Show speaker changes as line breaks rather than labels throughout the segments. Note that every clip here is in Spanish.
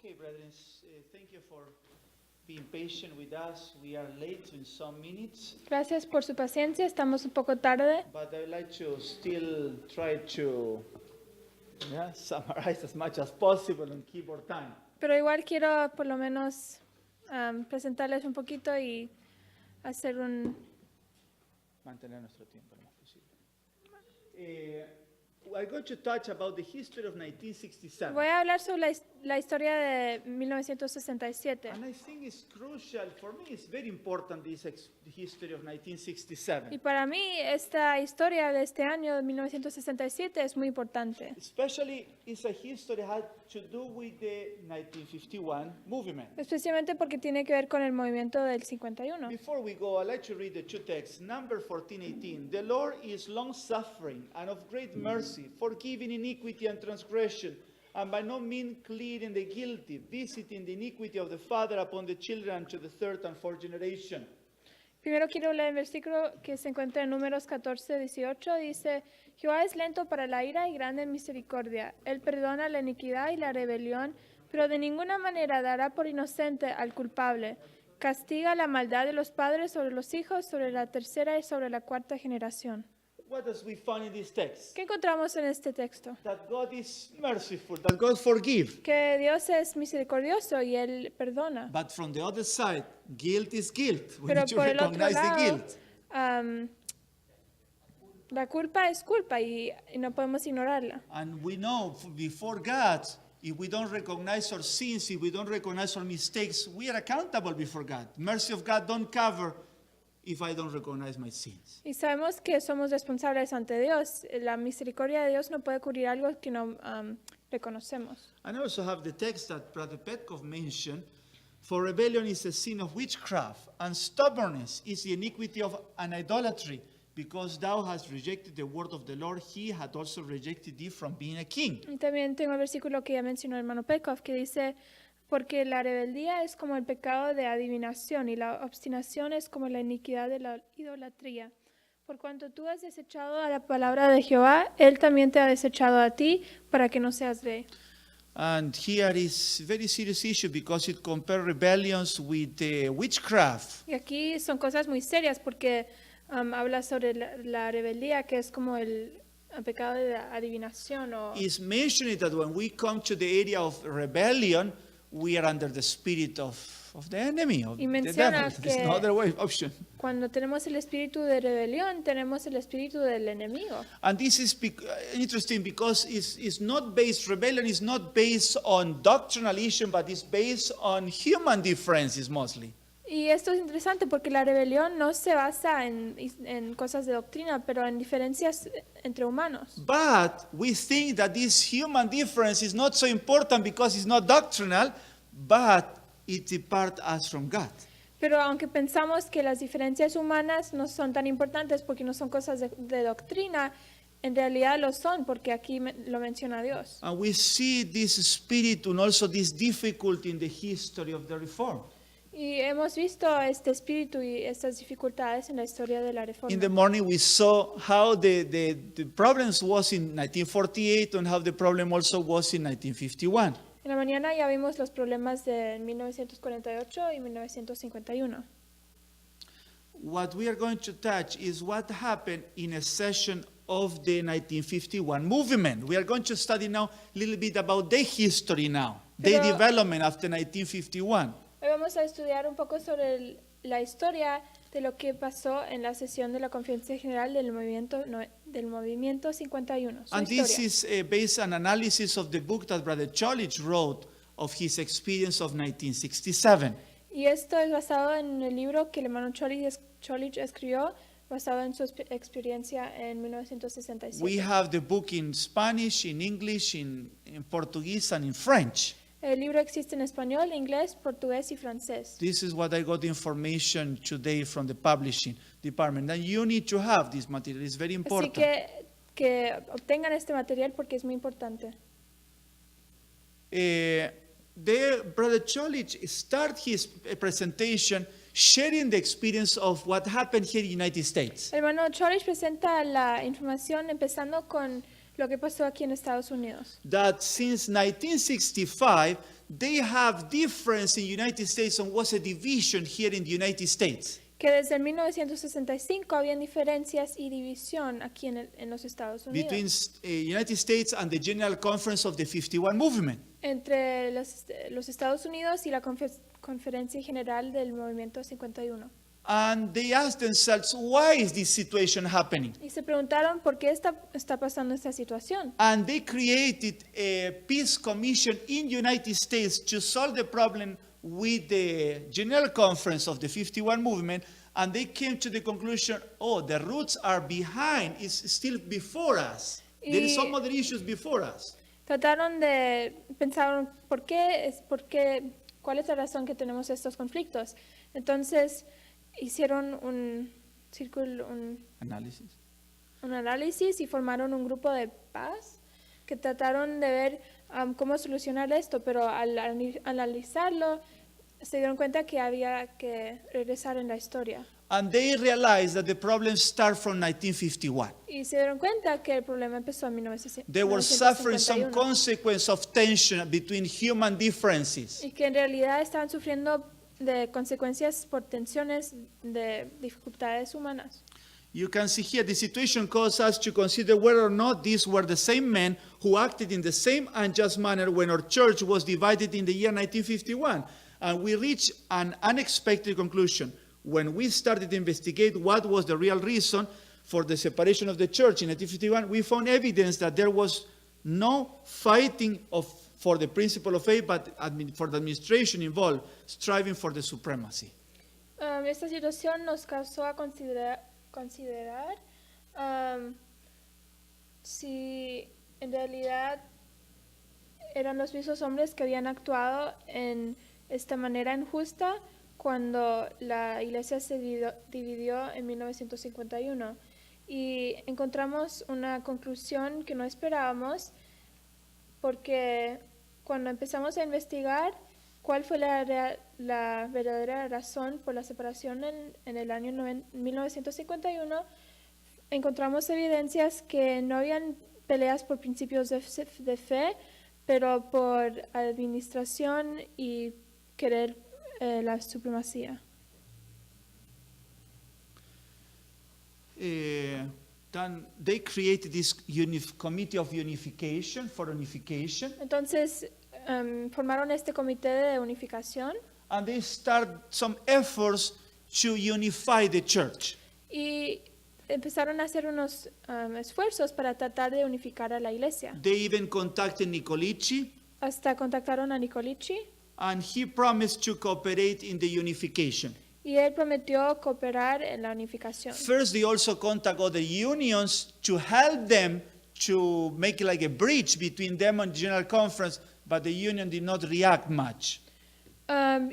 Okay, brethren, thank you for being patient with us. We are late in some minutes,
Gracias por su paciencia, estamos un poco tarde,
but I would like to still try to summarize as much as possible and keep our time.
pero igual quiero por lo menos presentarles un poquito y hacer
Mantener nuestro tiempo lo más posible. I'm going to touch about the history of 1967.
Voy a hablar sobre la historia de 1967.
And I think it's crucial, for me it's very important, the history of 1967.
Y para mí esta historia de este año de 1967 es muy importante.
Especially it's a history that had to do with the 1951 movement.
Especialmente porque tiene que ver con el movimiento del 51.
Before we go, I'd like to read the two texts. Number 14:18. The Lord is long-suffering and of great mercy, forgiving iniquity and transgression, and by no means clearing the guilty, visiting the iniquity of the father upon the children to the third and fourth generation.
Primero quiero leer el versículo que se encuentra en Números 14, 18. Dice, Jehová es lento para la ira y grande en misericordia. Él perdona la iniquidad y la rebelión, pero de ninguna manera dará por inocente al culpable. Castiga la maldad de los padres sobre los hijos, sobre la tercera y sobre la cuarta generación.
What does we find in this text?
¿Qué encontramos en este texto?
That God is merciful, that God forgives.
Que Dios es misericordioso y Él perdona.
But from the other side, guilt is guilt. We
Pero
need to
por el otro
recognize the
lado,
guilt.
La culpa es culpa y no podemos ignorarla.
And we know before God, if we don't recognize our sins, if we don't recognize our mistakes, we are accountable before God. Mercy of God don't cover if I don't recognize my sins.
Y sabemos que somos responsables ante Dios. La misericordia de Dios no puede cubrir algo que no reconocemos.
And I also have the text that Brother Petkov mentioned. For rebellion is a sin of witchcraft, and stubbornness is the iniquity of an idolatry. Because thou hast rejected the word of the Lord, he had also rejected thee from being a king.
Y también tengo el versículo que ya mencionó el hermano Pekov, que dice, porque la rebeldía es como el pecado de adivinación y la obstinación es como la iniquidad de la idolatría. Por cuanto tú has desechado a la palabra de Jehová, Él también te ha desechado a ti para que no seas rey.
And here is a very serious issue because it compares rebellions with witchcraft.
Y aquí son cosas muy serias porque habla sobre la rebeldía, que es como el pecado de adivinación.
It's mentioned that when we come to the area of rebellion, we are under the spirit of the enemy, of
Y
the
menciona
devil. There's
que-
no other way option.
Cuando tenemos el espíritu de rebelión, tenemos el espíritu del enemigo.
And this is interesting because rebellion is not based on doctrinal issue, but it's based on human differences mostly.
Y esto es interesante porque la rebelión no se basa en cosas de doctrina, pero en diferencias entre humanos.
But we think that this human difference is not so important because it's not doctrinal, but it departs us from God.
Pero aunque pensamos que las diferencias humanas no son tan importantes porque no son cosas de doctrina, en realidad lo son porque aquí lo menciona Dios.
And we see this spirit and also this difficulty in the history of the Reform.
Y hemos visto este espíritu y estas dificultades en la historia de la reforma.
In the morning we saw how the problems was in 1948 and how the problem also was in 1951.
En la mañana ya vimos los problemas de 1948 y 1951.
What we are going to touch is what happened in a session of the 1951 movement. We are going to study now a little bit about their history now, their
Pero-
development after 1951.
Hoy vamos a estudiar un poco sobre la historia de lo que pasó en la sesión de la Conferencia General del Movimiento 51. Su
And this
historia.
is based on analysis of the book that Brother Cholich wrote of his experience of 1967.
Y esto es basado en el libro que el hermano Cholich escribió, basado en su experiencia en 1967.
We have the book in Spanish, in English, in Portuguese, and in French.
El libro existe en español, inglés, portugués y francés.
This is what I got information today from the publishing department. And you need to have this material. It's very
Así
important.
que obtengan este material porque es muy importante.
There, Brother Cholich start his presentation sharing the experience of what happened here in the United States.
El hermano Cholich presenta la información empezando con lo que pasó aquí en Estados Unidos.
That since 1965, they have difference in United States on what's a division here in the United States.
Que desde 1965 habían diferencias y división aquí en los Estados Unidos.
Between United States and the General Conference of the 51 Movement.
Entre los Estados Unidos y la Conferencia General del Movimiento 51.
And they asked themselves, why is this situation happening?
Y se preguntaron por qué está pasando esta situación.
And they created a peace commission in United States to solve the problem with the General Conference of the 51 Movement, and they came to the conclusion, oh, the roots are behind, it's still before us. There is some other issues before us.
Pensaron, ¿cuál es la razón que tenemos estos conflictos? Entonces, hicieron un análisis y formaron un grupo de paz que trataron de ver cómo solucionar esto, pero al analizarlo se dieron cuenta que había que regresar en la historia.
And they realized that the problem started from 1951.
Y se dieron cuenta que el problema empezó en
They were suffering some
1951.
consequence of tension between human differences.
Y que en realidad estaban sufriendo de consecuencias por tensiones de dificultades humanas.
You can see here the situation caused us to consider whether or not these were the same men who acted in the same unjust manner when our church was divided in the year 1951. And we reached an unexpected conclusion. When we started to investigate what was the real reason for the separation of the church in 1951, we found evidence that there was no fighting for the principle of faith, but for the administration involved, striving for the supremacy.
Esta situación nos causó a considerar si en realidad eran los mismos hombres que habían actuado en esta manera injusta cuando la iglesia se dividió en 1951. Y encontramos una conclusión que no esperábamos, porque cuando empezamos a investigar cuál fue la verdadera razón por la separación en el año 1951, encontramos evidencias que no habían peleas por principios de fe, pero por administración y querer la supremacía.
Then they created this committee of unification for unification.
Entonces formaron este comité de unificación.
And they start some efforts to unify the church.
Y empezaron a hacer unos esfuerzos para tratar de unificar a la iglesia.
They even contacted Nicolici.
Hasta contactaron a Nicolici.
And he promised to cooperate in the unification.
Y él prometió cooperar en la unificación.
First, they also contact other unions to help them to make like a bridge between them and the General Conference, but the union did not react much.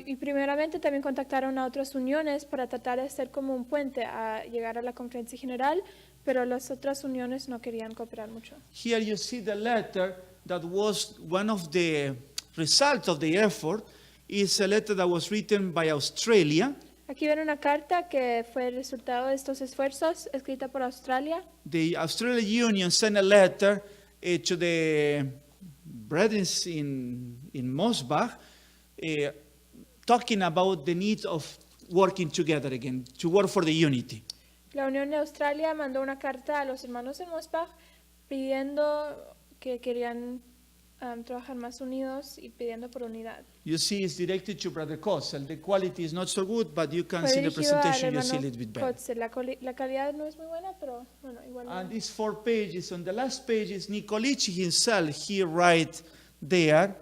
Y primeramente también contactaron a otras uniones para tratar de hacer como un puente a llegar a la conferencia general, pero las otras uniones no querían cooperar mucho.
Here you see the letter that was one of the results of the effort. Is a letter that was written by Australia.
Aquí ven una carta que fue el resultado de estos esfuerzos, escrita por Australia.
The Australian Union sent a letter to the brethren in Mosbach talking about the need of working together again, to work for the unity.
La Unión de Australia mandó una carta a los hermanos en Mosbach pidiendo que querían trabajar más unidos y pidiendo por unidad.
You see, it's directed to Brother Kossel. The quality is not so good, but you can
Fue
see the
dirigido al
presentation, you see a
hermano
little bit better.
Kotze. La calidad no es muy buena, pero bueno, igual.
And these 4 pages, on the last pages, Nicolici himself, he writes there,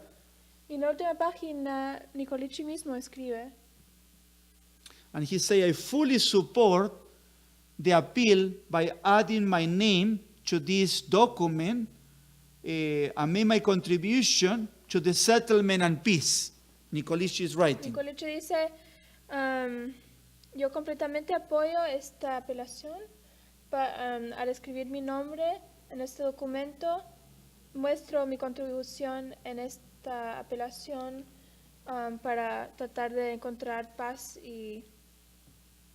Y en la última página, Nicolici mismo escribe,
and he say, I fully support the appeal by adding my name to this document and made my contribution to the settlement and peace. Nicolici is writing.
Nicolici dice, yo completamente apoyo esta apelación. Al escribir mi nombre en este documento, muestro mi contribución en esta apelación para tratar de encontrar paz y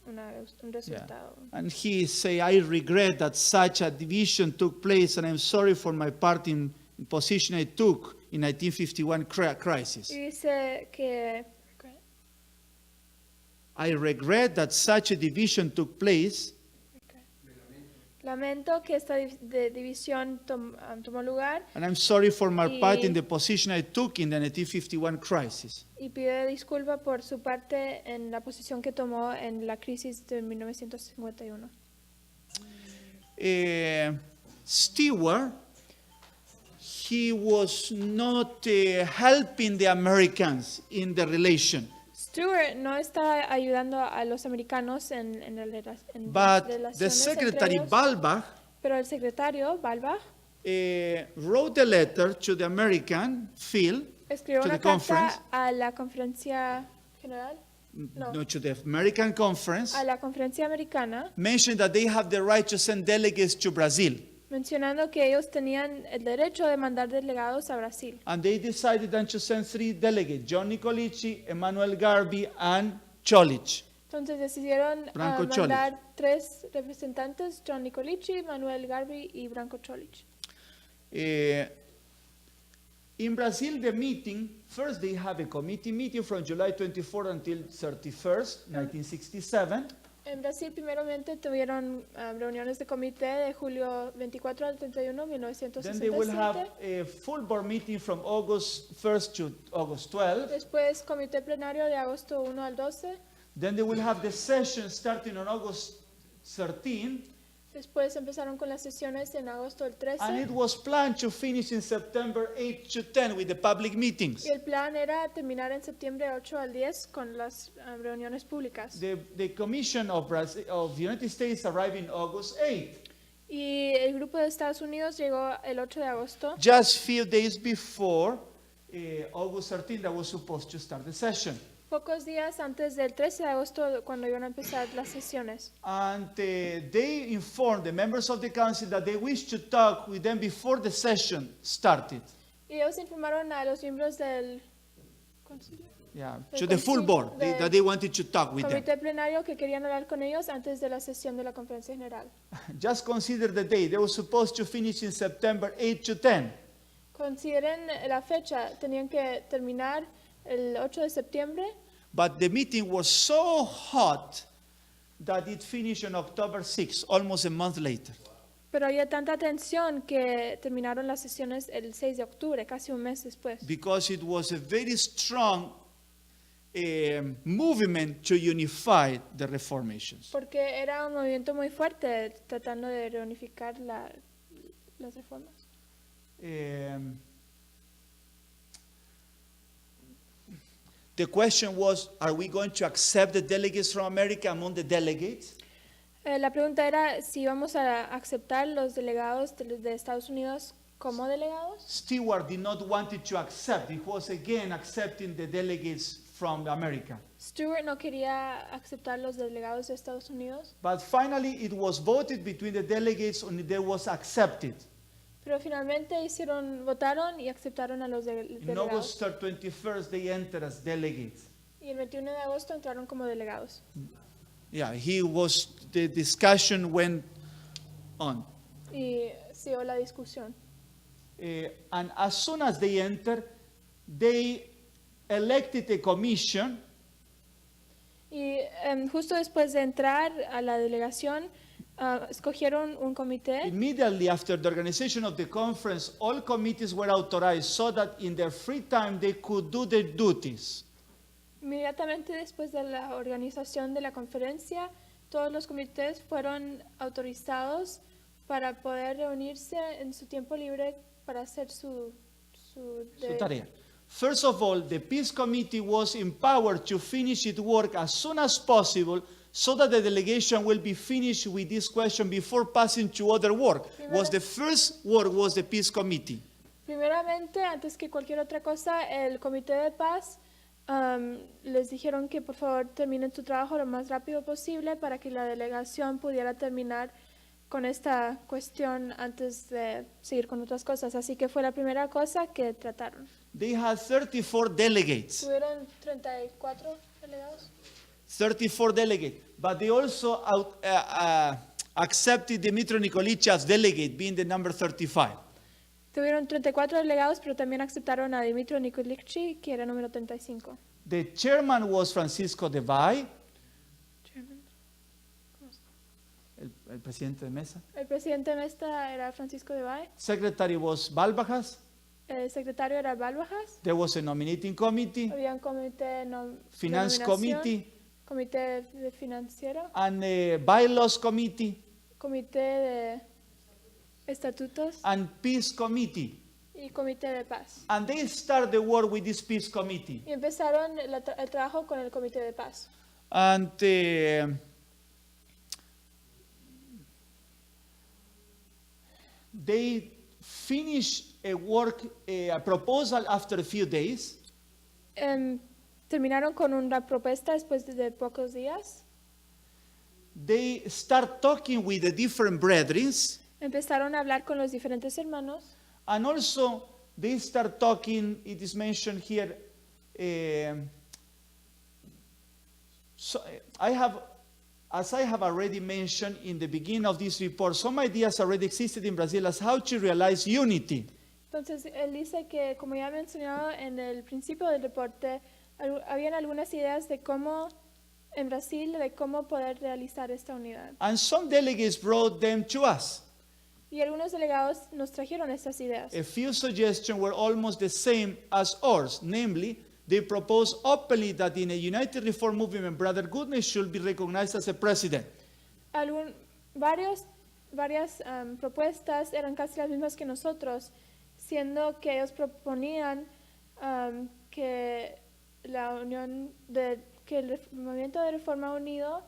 un resultado.
And he say, I regret that such a division took place, and I'm sorry for my part in position I took in 1951 crisis.
Y dice que
I regret that such a division took place
lamento que esta división tomó lugar
and I'm sorry for my part
Y-
in the position I took in the 1951 crisis.
y pide disculpa por su parte en la posición que tomó en la crisis de 1951.
Stewart, he was not helping the Americans in the relation,
Stewart no está ayudando a los americanos en
but the
relaciones
secretary
entre ellos,
Balbach
pero el secretario Balbach
wrote a letter to the American field,
escribió
to
una
the conference,
carta a la conferencia general,
no, to the American conference,
a la conferencia americana,
mentioned that they have the right to send delegates to Brazil.
mencionando que ellos tenían el derecho de mandar delegados a Brasil.
And they decided then to send 3 delegates, John Nicolici, Emmanuel Garvey, and Cholich.
Entonces decidieron
Branko
mandar 3 representantes, John Nicolici, Manuel Garvey y Branko Cholich.
In Brazil, the meeting, first they have a committee meeting from July 24 until 31st, 1967.
En Brasil, primeramente, tuvieron reuniones de comité de julio 24 al 31,
Then they will have
1967.
a full board meeting from August 1st to August 12th.
Después, comité plenario de agosto 1 al 12.
Then they will have the session starting on August 13.
Después empezaron con las sesiones en agosto del 13.
And it was planned to finish in September 8 to 10 with the public meetings.
Y el plan era terminar en septiembre 8 al 10 con las reuniones públicas.
The Commission of the United States arrived in August 8.
Y el grupo de Estados Unidos llegó el 8 de agosto.
Just few days before August 13, that was supposed to start the session.
Pocos días antes del 13 de agosto, cuando iban a empezar las sesiones.
And they informed the members of the council that they wished to talk with them before the session started.
Y ellos informaron a los miembros del concilio,
Yeah,
The
to the full
concil-
board,
the
that they wanted to talk with them.
comité plenario que querían hablar con ellos antes de la sesión de la conferencia general.
Just consider the day. They were supposed to finish in September 8 to 10.
Consideren la fecha, tenían que terminar el 8 de septiembre,
But the meeting was so hot that it finished on October 6, almost a month later.
pero había tanta tensión que terminaron las sesiones el 6 de octubre, casi un mes después.
Because it was a very strong movement to unify the reformations.
Porque era un movimiento muy fuerte tratando de reunificar las reformas.
The question was, are we going to accept the delegates from America among the delegates?
La pregunta era si vamos a aceptar los delegados de Estados Unidos como delegados.
Stewart did not want to accept. He was again accepting the delegates from America.
Stewart no quería aceptar los delegados de Estados Unidos,
But finally, it was voted between the delegates and it was accepted.
pero finalmente votaron y aceptaron a los
In
delegados.
August 21st, they entered as delegates.
Y el 21 de agosto entraron como delegados.
Yeah, the discussion went on.
Y siguió la discusión.
And as soon as they entered, they elected a commission
Y justo después de entrar a la delegación, escogieron un comité.
Immediately after the organization of the conference, all committees were authorized so that in their free time they could do their duties.
Inmediatamente después de la organización de la conferencia, todos los comités fueron autorizados para poder reunirse en su tiempo libre para hacer su
Su tarea. First of all, the Peace Committee was empowered to finish its work as soon as possible so that the delegation will be finished with this question before passing to other work. Was the first work was the Peace Committee.
Primeramente, antes que cualquier otra cosa, el Comité de Paz les dijeron que por favor terminen su trabajo lo más rápido posible para que la delegación pudiera terminar con esta cuestión antes de seguir con otras cosas. Así que fue la primera cosa que trataron.
They had 34 delegates.
Tuvieron 34 delegados.
34 delegates. But they also accepted Dmitry Nikolic as delegate, being the number 35.
Tuvieron 34 delegados, pero también aceptaron a Dimitro Nikolici, que era número 35.
The chairman was Francisco de Bay, el presidente de mesa.
El presidente de mesa era Francisco de Bay.
Secretary was Balbajas.
El secretario era Balbajas.
There was a nominating committee,
Había un comité de
finance
nominación,
committee,
comité de financiero,
and a bylaws committee,
comité de estatutos
and peace committee.
y comité de paz.
And they start the work with this peace committee.
Y empezaron el trabajo con el comité de paz.
And they finish a work, a proposal after a few days.
Terminaron con una propuesta después de pocos días.
They start talking with the different brethren,
Empezaron a hablar con los diferentes hermanos.
and also they start talking, it is mentioned here, so as I have already mentioned in the beginning of this report, some ideas already existed in Brazil as how to realize unity.
Entonces, él dice que, como ya he mencionado en el principio del reporte, habían algunas ideas de cómo, en Brasil, de cómo poder realizar esta unidad.
And some delegates brought them to us.
Y algunos delegados nos trajeron estas ideas.
A few suggestions were almost the same as ours, namely, they proposed openly that in a united reform movement, Brother Goodness should be recognized as a president.
Varias propuestas eran casi las mismas que nosotros, siendo que ellos proponían que que el movimiento de Reforma Unido,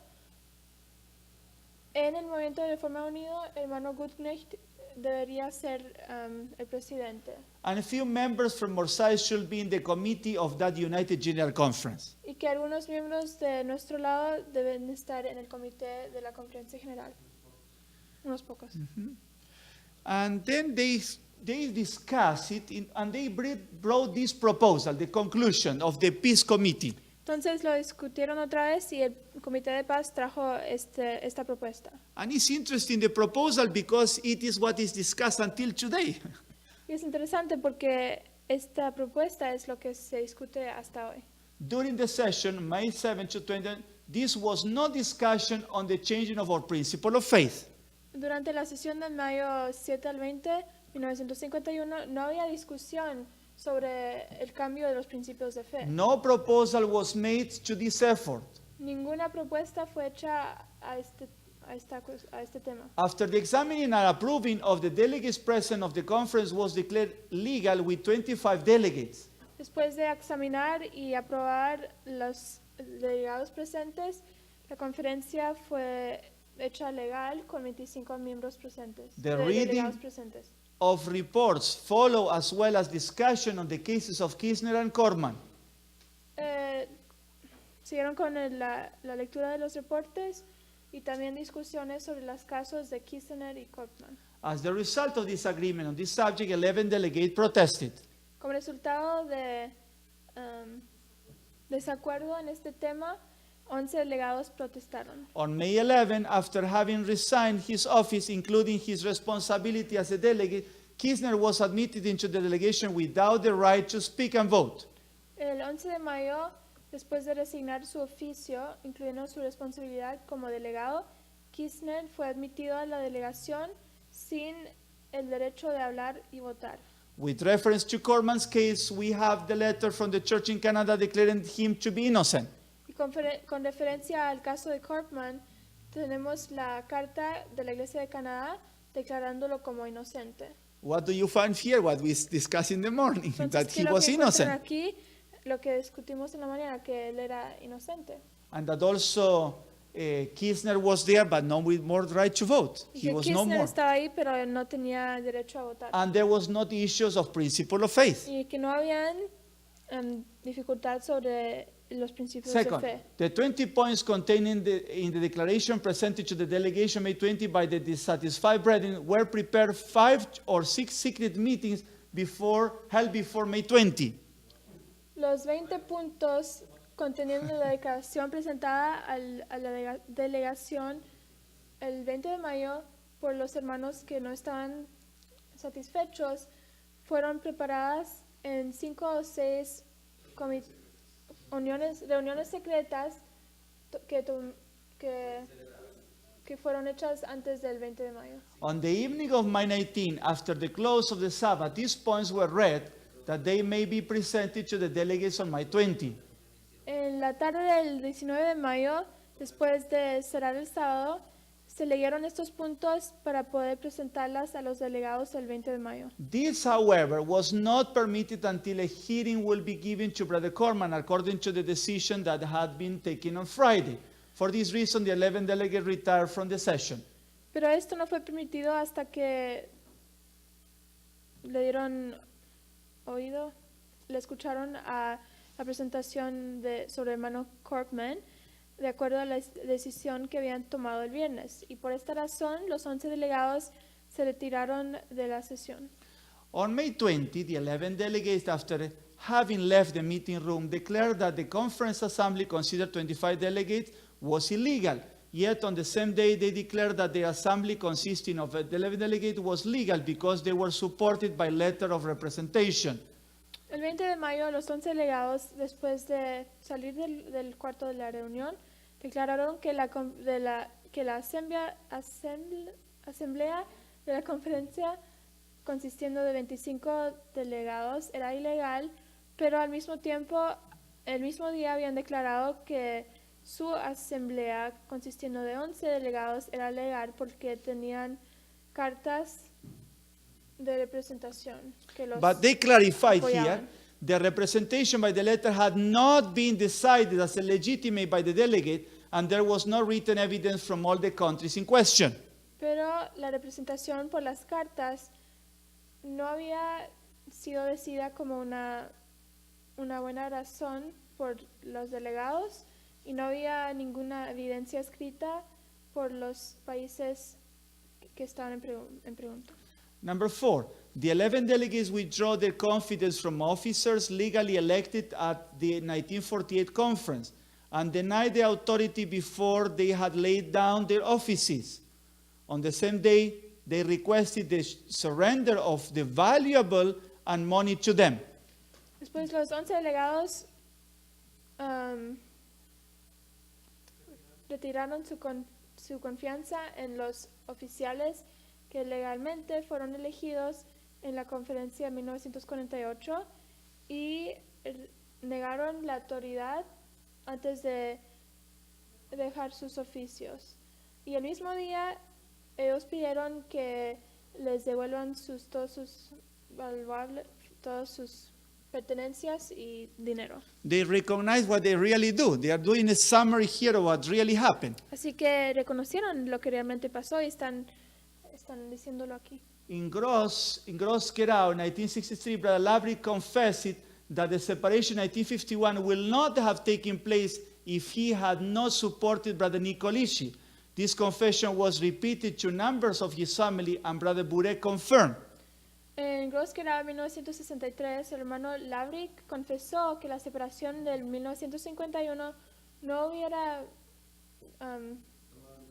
en el movimiento de Reforma Unido, el hermano Gutknecht debería ser el presidente.
And a few members from our side should be in the committee of that United General Conference.
Y que algunos miembros de nuestro lado deben estar en el comité de la Conferencia General. Unos pocos.
And then they discussed it, and they brought this proposal, the conclusion of the Peace Committee.
Entonces lo discutieron otra vez y el Comité de Paz trajo esta propuesta.
And it's interesting, the proposal, because it is what is discussed until today.
Y es interesante porque esta propuesta es lo que se discute hasta hoy.
During the session, May 7 to 20, this was no discussion on the changing of our principle of faith.
Durante la sesión de mayo 7 al 20, 1951, no había discusión sobre el cambio de los principios de fe.
No proposal was made to this effort.
Ninguna propuesta fue hecha a este tema.
After the examining and approving of the delegates present of the conference was declared legal with 25 delegates.
Después de examinar y aprobar los delegados presentes, la conferencia fue hecha legal con 25 miembros presentes.
The reading
delegados presentes.
of reports follow, as well as discussion on the cases of Kirchner and Korman.
Siguieron con la lectura de los reportes y también discusiones sobre los casos de Kirchner y Kortman.
As the result of this agreement on this subject, 11 delegates protested.
Como resultado de desacuerdo en este tema, 11 delegados protestaron.
On May 11, after having resigned his office, including his responsibility as a delegate, Kirchner was admitted into the delegation without the right to speak and vote.
El 11 de mayo, después de resignar su oficio, incluyendo su responsabilidad como delegado, Kirchner fue admitido a la delegación sin el derecho de hablar y votar.
With reference to Korman's case, we have the letter from the church in Canada declaring him to be innocent.
Y con referencia al caso de Kortman, tenemos la carta de la Iglesia de Canadá declarándolo como inocente.
What do you find here? What we discussed in the morning,
Entonces,
that
¿qué
he
es lo
was
que encuentran
innocent.
aquí? Lo que discutimos en la mañana, que él era inocente.
And that also Kirchner was there, but no with more right to vote.
Y
He
que
was no
Kirchner
more.
estaba ahí, pero no tenía derecho a votar.
And there was not issues of principle of faith.
Y que no habían dificultad sobre los principios
Second,
de fe.
the 20 points contained in the declaration presented to the delegation May 20 by the dissatisfied brethren were prepared 5 or 6 secret meetings held before May 20.
Los 20 puntos conteniendo la declaración presentada a la delegación el 20 de mayo por los hermanos que no estaban satisfechos fueron preparadas en 5 o 6 reuniones secretas que fueron hechas antes del 20 de mayo.
On the evening of May 19, after the close of the Sabbath, these points were read that they may be presented to the delegates on May 20.
En la tarde del 19 de mayo, después de cerrar el sábado, se leyeron estos puntos para poder presentarlas a los delegados el 20 de mayo.
This, however, was not permitted until a hearing will be given to Brother Corman according to the decision that had been taken on Friday. For this reason, the 11 delegates retired from the session.
Pero esto no fue permitido hasta que le dieron oído, le escucharon a la presentación sobre el hermano Corkman, de acuerdo a la decisión que habían tomado el viernes. Y por esta razón, los 11 delegados se retiraron de la sesión.
On May 20, the 11 delegates, after having left the meeting room, declared that the conference assembly considered 25 delegates was illegal. Yet on the same day, they declared that the assembly consisting of 11 delegates was legal because they were supported by letter of representation.
El 20 de mayo, los 11 delegados, después de salir del cuarto de la reunión, declararon que la asamblea de la conferencia, consistiendo de 25 delegados, era ilegal, pero al mismo tiempo, el mismo día habían declarado que su asamblea, consistiendo de 11 delegados, era legal porque tenían cartas de representación que los
But they clarified here,
apoyaban.
the representation by the letter had not been decided as legitimate by the delegate, and there was no written evidence from all the countries in question.
Pero la representación por las cartas no había sido decidida como una buena razón por los delegados y no había ninguna evidencia escrita por los países que estaban en pregunta.
Number 4, the 11 delegates withdraw their confidence from officers legally elected at the 1948 conference and denied the authority before they had laid down their offices. On the same day, they requested the surrender of the valuable and money to them.
Después los 11 delegados retiraron su confianza en los oficiales que legalmente fueron elegidos en la conferencia de 1948 y negaron la autoridad antes de dejar sus oficios. Y el mismo día ellos pidieron que les devuelvan todas sus pertenencias y dinero.
They recognize what they really do. They are doing a summary here of what really happened.
Así que reconocieron lo que realmente pasó y están diciéndolo aquí.
In Gross Kerau, 1963, Brother Laverick confessed that the separation in 1951 will not have taken place if he had not supported Brother Nicolici. This confession was repeated to members of his family, and Brother Burek confirmed.
En Gross-Kerau, 1963, el hermano Laverick confesó que la separación del 1951 no hubiera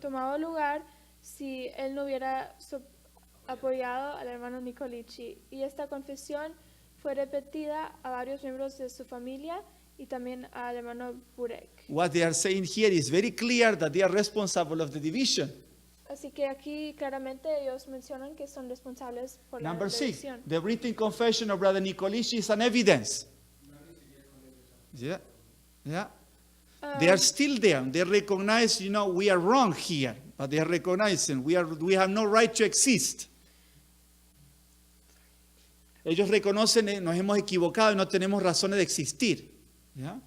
tomado lugar si él no hubiera apoyado al hermano Nicolici. Y esta confesión fue repetida a varios miembros de su familia y también al hermano Burek.
What they are saying here is very clear that they are responsible of the division.
Así que aquí claramente ellos mencionan que son responsables por la
Number 6,
división.
the written confession of Brother Nicolici is an evidence. Yeah, yeah. They are still there. They recognize, we are wrong here, but they are recognizing we have no right to exist. Ellos reconocen, nos hemos equivocado y no tenemos razones de existir. Yeah?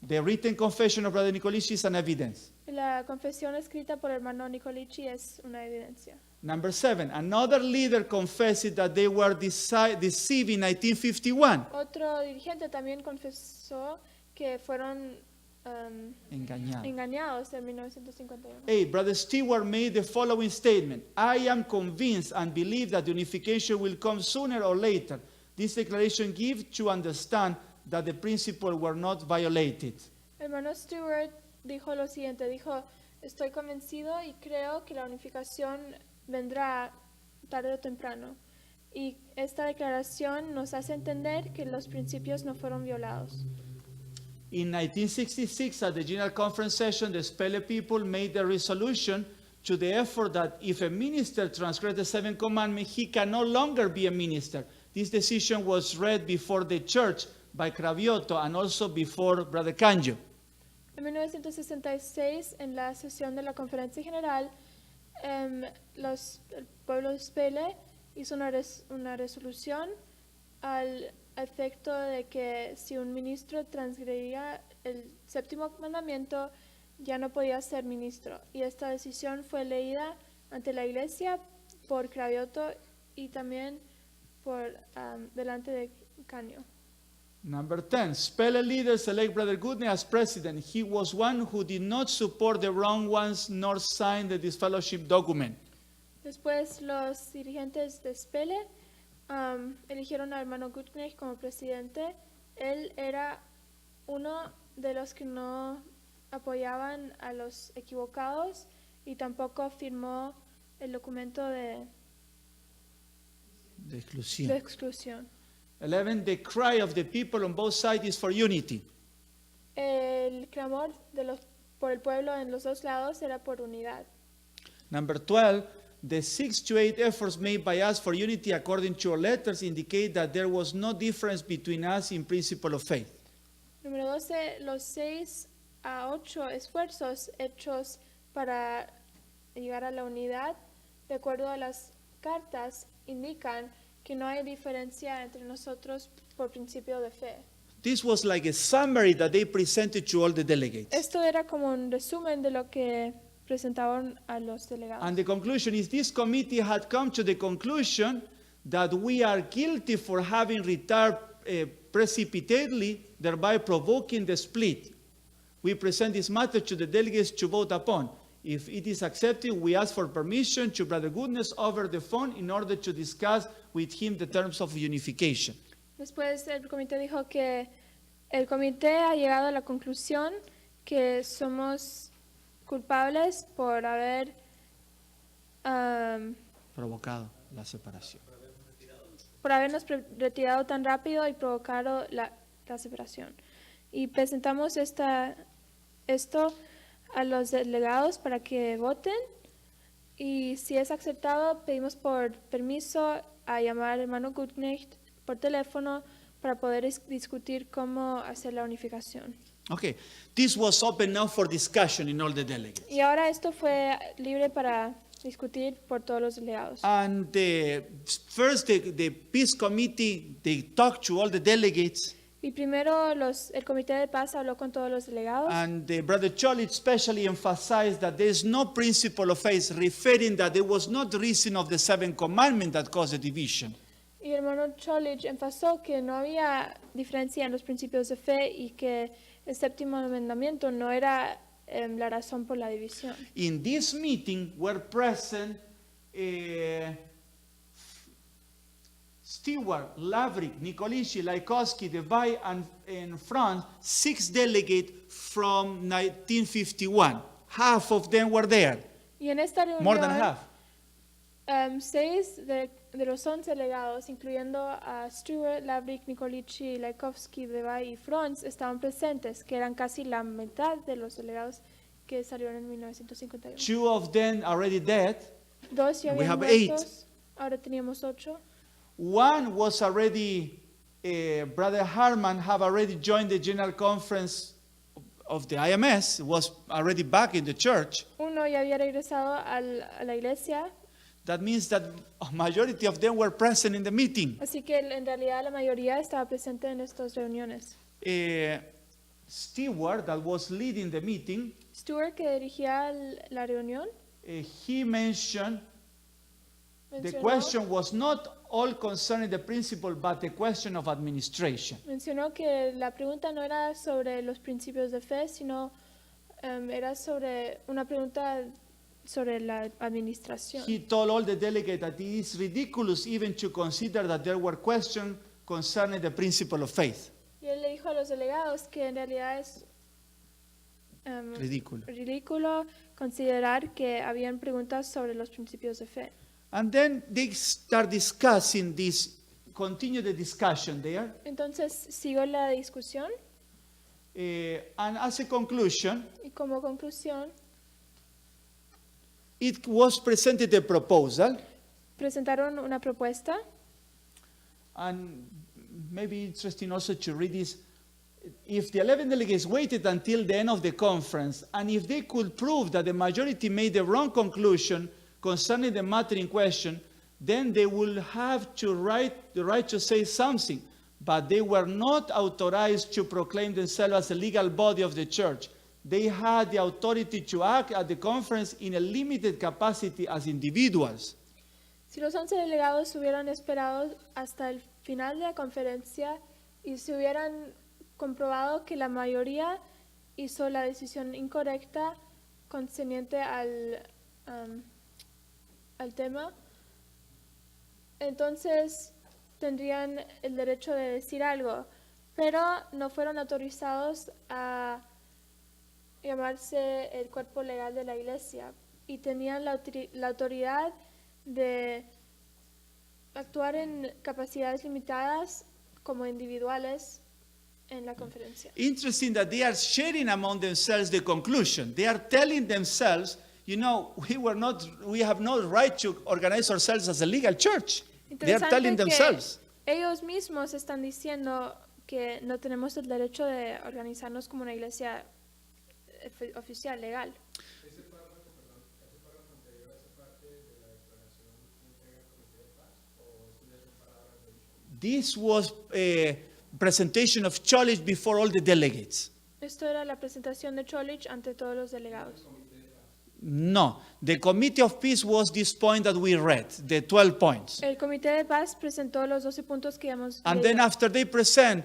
The written confession of Brother Nicolici is an evidence.
La confesión escrita por el hermano Nicolici es una evidencia.
Number 7, another leader confessed that they were deceived in 1951.
Otro dirigente también confesó que fueron engañados en 1951.
Hey, Brother Stewart made the following statement. I am convinced and believe that unification will come sooner or later. This declaration gives to understand that the principles were not violated.
Hermano Stewart dijo lo siguiente, estoy convencido y creo que la unificación vendrá tarde o temprano. Y esta declaración nos hace entender que los principios no fueron violados.
In 1966, at the General Conference session, the Spele people made a resolution to the effort that if a minister transgressed the seventh commandment, he can no longer be a minister. This decision was read before the church by Cravioto and also before Brother Canjo.
En 1966, en la sesión de la Conferencia General, el pueblo de Spele hizo una resolución al efecto de que si un ministro transgredía el séptimo mandamiento, ya no podía ser ministro. Y esta decisión fue leída ante la iglesia por Cravioto y también por delante de Caño.
Number 10, Spele leaders elect Brother Goodney as president. He was one who did not support the wrong ones nor sign the disfellowship document.
Después los dirigentes de Spele eligieron al hermano Goodknecht como presidente. Él era uno de los que no apoyaban a los equivocados y tampoco firmó el documento de exclusión.
11, the cry of the people on both sides is for unity.
El clamor por el pueblo en los dos lados era por unidad.
Number 12, the 6 to 8 efforts made by us for unity according to our letters indicate that there was no difference between us in principle of faith.
Número 12, los 6 a 8 esfuerzos hechos para llegar a la unidad, de acuerdo a las cartas, indican que no hay diferencia entre nosotros por principio de fe.
This was like a summary that they presented to all the delegates.
Esto era como un resumen de lo que presentaron a los delegados.
And the conclusion is this committee had come to the conclusion that we are guilty for having retired precipitately, thereby provoking the split. We present this matter to the delegates to vote upon. If it is accepted, we ask for permission to Brother Goodness over the phone in order to discuss with him the terms of unification.
Después el comité dijo que el comité ha llegado a la conclusión que somos culpables por haber
Provocado la separación.
por habernos retirado tan rápido y provocado la separación. Y presentamos esto a los delegados para que voten, y si es aceptado pedimos por permiso a llamar al hermano Goodknecht por teléfono para poder discutir cómo hacer la unificación.
Okay, this was open now for discussion in all the delegates.
Y ahora esto fue libre para discutir por todos los delegados.
And first the peace committee, they talked to all the delegates.
Y primero el comité de paz habló con todos los delegados.
And Brother Cholich especially emphasized that there is no principle of faith, referring that there was not the reason of the seventh commandment that caused the division.
Y el hermano Cholich enfatizó que no había diferencia en los principios de fe y que el séptimo mandamiento no era la razón por la división.
In this meeting were present Stewart, Lavrik, Nicolici, Laikowski, Devay, and in France, 6 delegates from 1951. Half of them were there.
Y en esta reunión,
More than half.
6 de los 11 delegados, incluyendo a Stewart, Lavrik, Nicolici, Laikowski, Devay y Franz, estaban presentes, que eran casi la mitad de los delegados que salieron en 1951.
2 of them already dead.
2 ya
We
habían
have
muertos, ahora teníamos 8.
One was already, Brother Harman have already joined the General Conference of the IMS, was already back in the church.
Uno ya había regresado a la iglesia.
That means that a majority of them were present in the meeting.
Así que en realidad la mayoría estaba presente en estas reuniones.
Stewart, that was leading the meeting,
Stewart, que dirigía la reunión,
he mentioned the
mencionó,
question was not all concerning the principle, but the question of administration.
mencionó que la pregunta no era sobre los principios de fe, sino era sobre una pregunta sobre la administración.
He told all the delegates that it is ridiculous even to consider that there were questions concerning the principle of faith.
Y él le dijo a los delegados que en realidad es
Ridículo.
ridículo considerar que habían preguntas sobre los principios de fe.
And then they start discussing this, continue the discussion there.
Entonces siguió la discusión
And as a conclusion,
y como conclusión
it was presented a proposal,
presentaron una propuesta.
and maybe interesting also to read this. If the 11 delegates waited until the end of the conference, and if they could prove that the majority made the wrong conclusion concerning the matter in question, then they will have the right to say something. But they were not authorized to proclaim themselves as a legal body of the church. They had the authority to act at the conference in a limited capacity as individuals.
Si los 11 delegados hubieran esperado hasta el final de la conferencia y se hubieran comprobado que la mayoría hizo la decisión incorrecta concerniente al tema, entonces tendrían el derecho de decir algo, pero no fueron autorizados a llamarse el cuerpo legal de la iglesia y tenían la autoridad de actuar en capacidades limitadas como individuales en la conferencia.
Interesting that they are sharing among themselves the conclusion. They are telling themselves, you know, we have no right to organize ourselves as a legal church. They are telling themselves.
Ellos mismos están diciendo que no tenemos el derecho de organizarnos como una iglesia oficial, legal.
Ese párrafo anterior hace parte de la declaración que entrega el Comité de Paz, o esto ya son palabras de ellos.
This was a presentation of Cholich before all the delegates.
Esto era la presentación de Cholich ante todos los delegados.
No, the Committee of Peace was this point that we read, the 12 points.
El Comité de Paz presentó los 12 puntos que hemos
And
leído.
then after they present,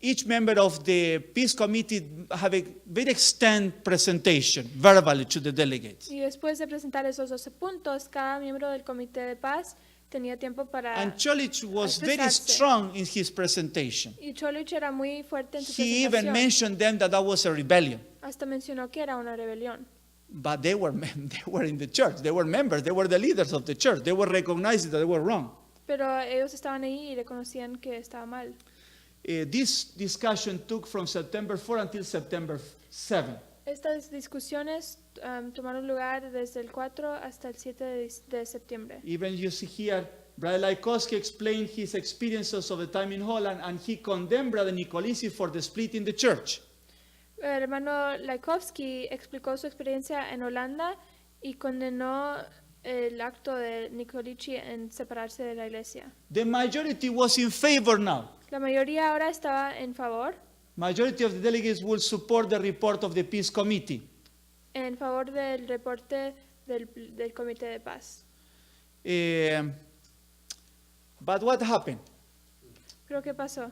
each member of the Peace Committee have a very extended presentation, verbally, to the delegates.
Y después de presentar esos 12 puntos, cada miembro del Comité de Paz tenía tiempo para
And Cholich was very
expresarse.
strong in his presentation.
Y Cholich era muy fuerte en su
He even
presentación.
mentioned them that was a rebellion.
Hasta mencionó que era una rebelión.
But they were in the church. They were members. They were the leaders of the church. They were recognizing that they were wrong.
Pero ellos estaban ahí y reconocían que estaba mal.
This discussion took from September 4 until September 7.
Estas discusiones tomaron lugar desde el 4 hasta el 7 de septiembre.
Even you see here, Brother Laikowski explained his experiences of the time in Holland, and he condemned Brother Nicolisi for the split in the church.
El hermano Laikowski explicó su experiencia en Holanda y condenó el acto de Nicolici en separarse de la iglesia.
The majority was in favor now.
La mayoría ahora estaba en favor,
Majority of the delegates will support the report of the Peace Committee.
en favor del reporte del Comité de Paz.
But what happened?
¿Pero qué pasó?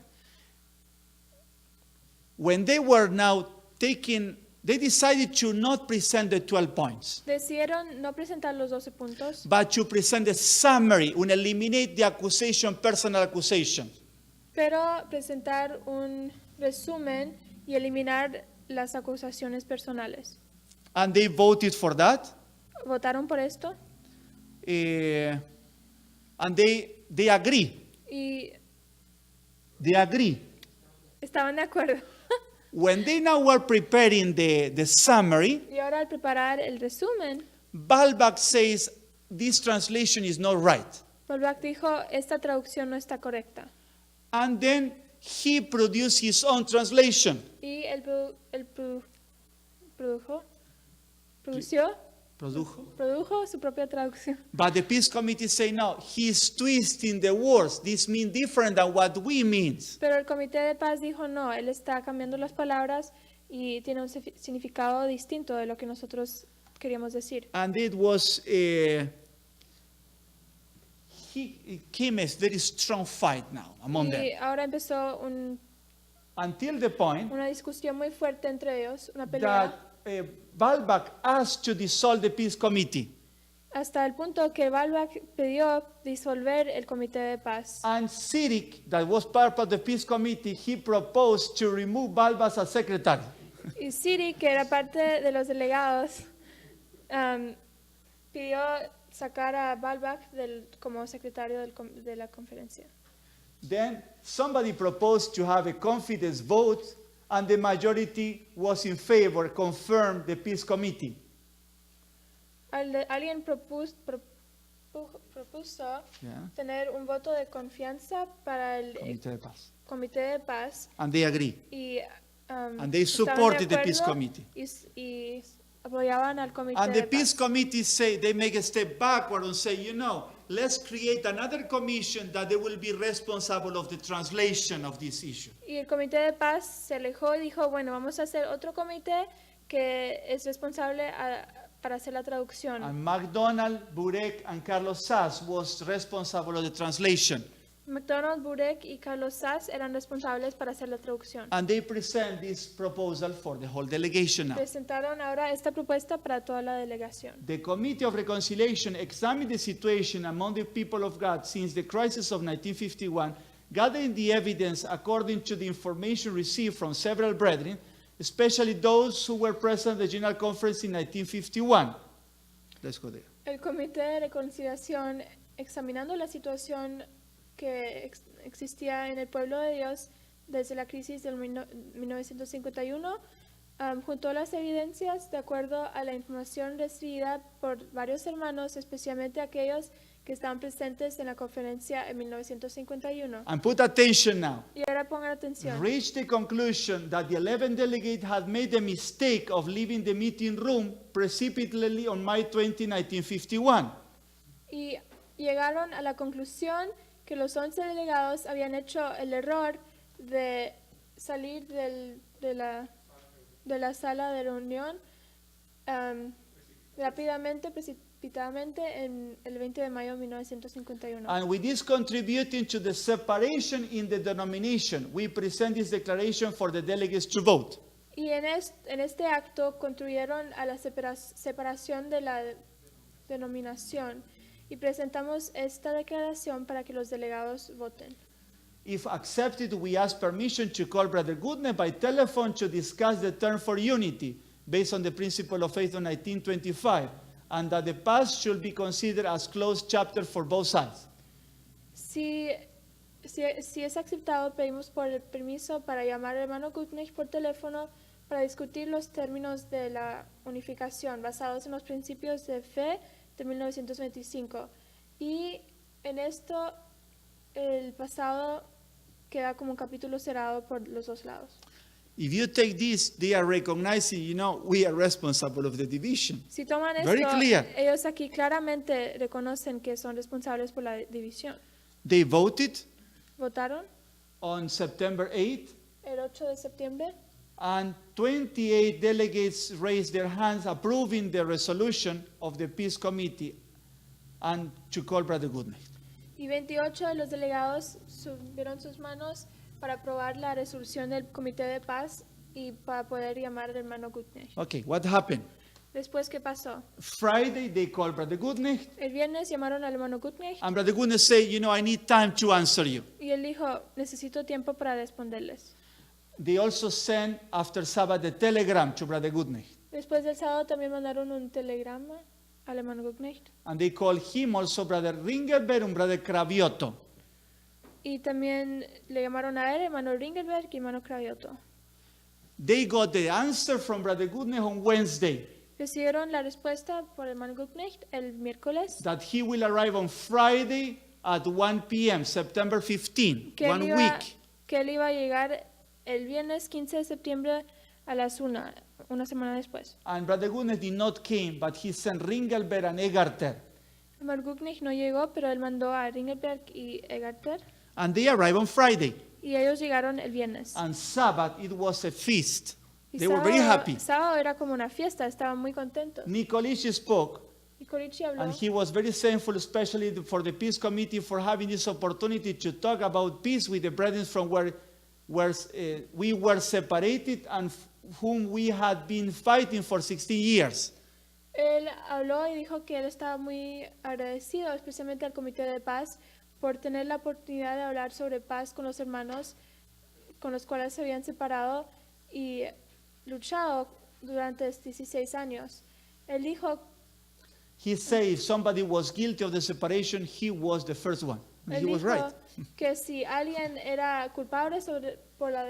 When they were now taking, they decided to not present the 12 points,
Decidieron no presentar los 12 puntos,
but to present a summary and eliminate the accusation, personal accusation.
pero presentar un resumen y eliminar las acusaciones personales.
And they voted for that.
¿Votaron por esto?
And they agree.
Y
They agree.
estaban de acuerdo.
When they now were preparing the summary,
Y ahora al preparar el resumen,
Balbach says this translation is not right.
Balbach dijo, esta traducción no está correcta.
And then he produced his own translation.
Y él produjo su propia traducción.
But the Peace Committee say no, he's twisting the words. This means different than what we mean.
Pero el Comité de Paz dijo, no, él está cambiando las palabras y tiene un significado distinto de lo que nosotros queríamos decir.
And it was, it came a very strong fight now among
Y
them.
ahora empezó
Until the point
una discusión muy fuerte entre ellos, una pelea,
that Balbach asked to dissolve the Peace Committee.
hasta el punto que Balbach pidió disolver el Comité de Paz.
And Sirik, that was part of the Peace Committee, he proposed to remove Balbach as secretary.
Y Siri, que era parte de los delegados, pidió sacar a Balbach como secretario de la conferencia.
Then somebody proposed to have a confidence vote, and the majority was in favor, confirmed the peace committee.
Alguien propuso
Yeah.
tener un voto de confianza para el
Comité de Paz.
Comité de Paz
And they agree.
y
And they
estaban de
supported the peace
acuerdo
committee.
y apoyaban al Comité
And
de
the peace
Paz.
committee say they make a step backward and say, let's create another commission that they will be responsible of the translation of this issue.
Y el Comité de Paz se alejó y dijo, bueno, vamos a hacer otro comité que es responsable para hacer la traducción.
And McDonald, Burek, and Carlos Sass was responsible of the translation.
McDonald, Burek y Carlos Sass eran responsables para hacer la traducción.
And they present this proposal for the whole delegation now.
Presentaron ahora esta propuesta para toda la delegación.
The Committee of Reconciliation examined the situation among the people of God since the crisis of 1951, gathering the evidence according to the information received from several brethren, especially those who were present at the General Conference in 1951. Let's go there.
El Comité de Reconciliación, examinando la situación que existía en el pueblo de Dios desde la crisis del 1951, juntó las evidencias de acuerdo a la información recibida por varios hermanos, especialmente aquellos que estaban presentes en la conferencia en 1951.
And put attention now.
Y ahora pongan atención.
Reached the conclusion that the 11 delegates had made the mistake of leaving the meeting room precipitately on May 20, 1951.
Y llegaron a la conclusión que los 11 delegados habían hecho el error de salir de la sala de reunión rápidamente, precipitadamente, en el 20 de mayo de 1951.
And with this contributing to the separation in the denomination, we present this declaration for the delegates to vote.
Y en este acto contribuyeron a la separación de la denominación y presentamos esta declaración para que los delegados voten.
If accepted, we ask permission to call Brother Goodness by telephone to discuss the term for unity based on the principle of faith of 1925, and that the past should be considered as closed chapter for both sides.
Si es aceptado, pedimos por el permiso para llamar al hermano Goodness por teléfono para discutir los términos de la unificación basados en los principios de fe de 1925. Y en esto el pasado queda como un capítulo cerrado por los dos lados.
If you take this, they are recognizing, we are responsible of the division.
Si toman
Very
esto,
clear.
ellos aquí claramente reconocen que son responsables por la división.
They voted
Votaron
on September 8th,
el 8 de septiembre
and 28 delegates raised their hands approving the resolution of the Peace Committee and to call Brother Goodness.
y 28 de los delegados subieron sus manos para aprobar la resolución del Comité de Paz y para poder llamar al hermano Goodness.
Okay, what happened?
Después, ¿qué pasó?
Friday, they called Brother Goodness,
El viernes llamaron al hermano Goodness
and Brother Goodness said, I need time to answer you.
y él dijo, necesito tiempo para responderles.
They also sent after Sabbath a telegram to Brother Goodness,
Después del sábado también mandaron un telegrama al hermano Goodness
and they called him also Brother Ringelberg and Brother Cravioto.
y también le llamaron a él, hermano Ringelberg y hermano Cravioto.
They got the answer from Brother Goodness on Wednesday
Recibieron la respuesta por el hermano Goodness el miércoles
that he will arrive on Friday at 1 p.m., September 15,
que él,
1
iba,
week.
que él iba a llegar el viernes 15 de septiembre a las 1, una semana después.
And Brother Goodness did not came, but he sent Ringelberg and Egarter.
Hermano Goodness no llegó, pero él mandó a Ringelberg y Egarter
And they arrived on Friday.
y ellos llegaron el viernes.
And Sabbath, it was a feast.
Y
They were very happy.
sábado era como una fiesta, estaban muy contentos.
Nikolic spoke,
Y Corici habló
and he was very thankful, especially for the Peace Committee, for having this opportunity to talk about peace with the brethren from where we were separated and whom we had been fighting for 16 years.
Él habló y dijo que él estaba muy agradecido, especialmente al Comité de Paz, por tener la oportunidad de hablar sobre paz con los hermanos con los cuales se habían separado y luchado durante 16 años. Él dijo,
he said if somebody was guilty of the separation, he was the first one. And
Él
he was
dijo
right.
que si alguien era culpable por la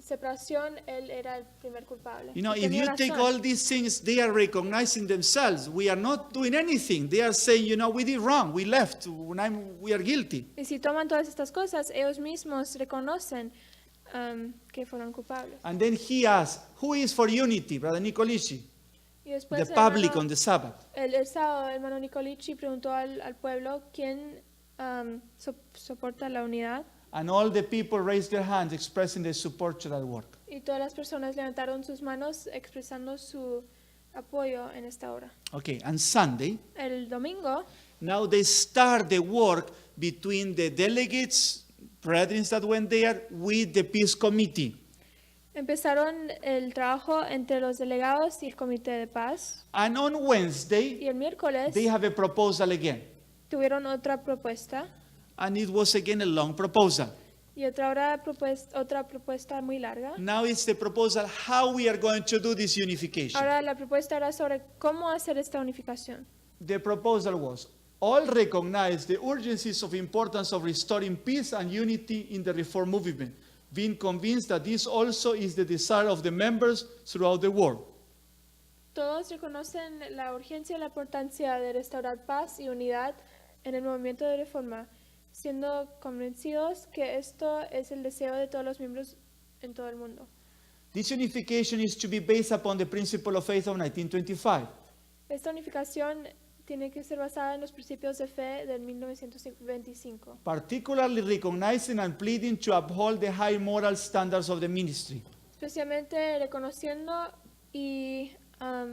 separación, él era el primer culpable.
You know,
Y
if
tenía
you take
razón.
all these things, they are recognizing themselves. We are not doing anything. They are saying, you know, we did wrong. We left. We are guilty.
Y si toman todas estas cosas, ellos mismos reconocen que fueron culpables.
And then he asked, who is for unity, Brother Nicolici?
Y después
The public
hermano-
on the Sabbath.
el sábado, el hermano Nicolici preguntó al pueblo quién soporta la unidad.
And all the people raised their hands expressing their support to that work.
Y todas las personas levantaron sus manos expresando su apoyo en esta obra.
Okay, and Sunday,
El domingo,
now they start the work between the delegates, brethren that went there, with the peace committee.
empezaron el trabajo entre los delegados y el comité de paz.
And on Wednesday,
Y el miércoles
they have a proposal again.
tuvieron otra propuesta.
And it was again a long proposal.
Y otra propuesta muy larga.
Now it's the proposal how we are going to do this unification.
Ahora la propuesta era sobre cómo hacer esta unificación.
The proposal was all recognize the urgencies of importance of restoring peace and unity in the reform movement, being convinced that this also is the desire of the members throughout the world.
Todos reconocen la urgencia y la importancia de restaurar paz y unidad en el movimiento de reforma, siendo convencidos que esto es el deseo de todos los miembros en todo el mundo.
This unification is to be based upon the principle of faith of 1925.
Esta unificación tiene que ser basada en los principios de fe del 1925,
Particularly recognizing and pleading to uphold the high moral standards of the ministry.
especialmente reconociendo y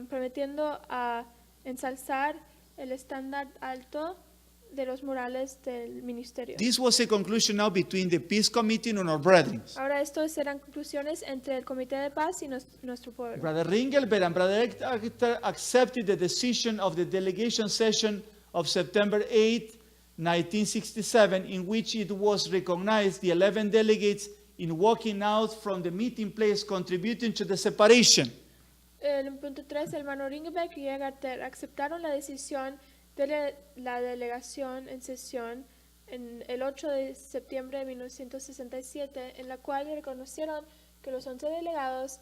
prometiendo a ensalzar el estándar alto de los morales del ministerio.
This was a conclusion now between the peace committee and our brethren.
Ahora estos serán conclusiones entre el comité de paz y nuestro pueblo.
Brother Ringelberg and Brother Hector accepted the decision of the delegation session of September 8, 1967, in which it was recognized the 11 delegates in walking out from the meeting place contributing to the separation.
En punto 3, el hermano Ringelbeck y Egarter aceptaron la decisión de la delegación en sesión en el 8 de septiembre de 1967, en la cual reconocieron que los 11 delegados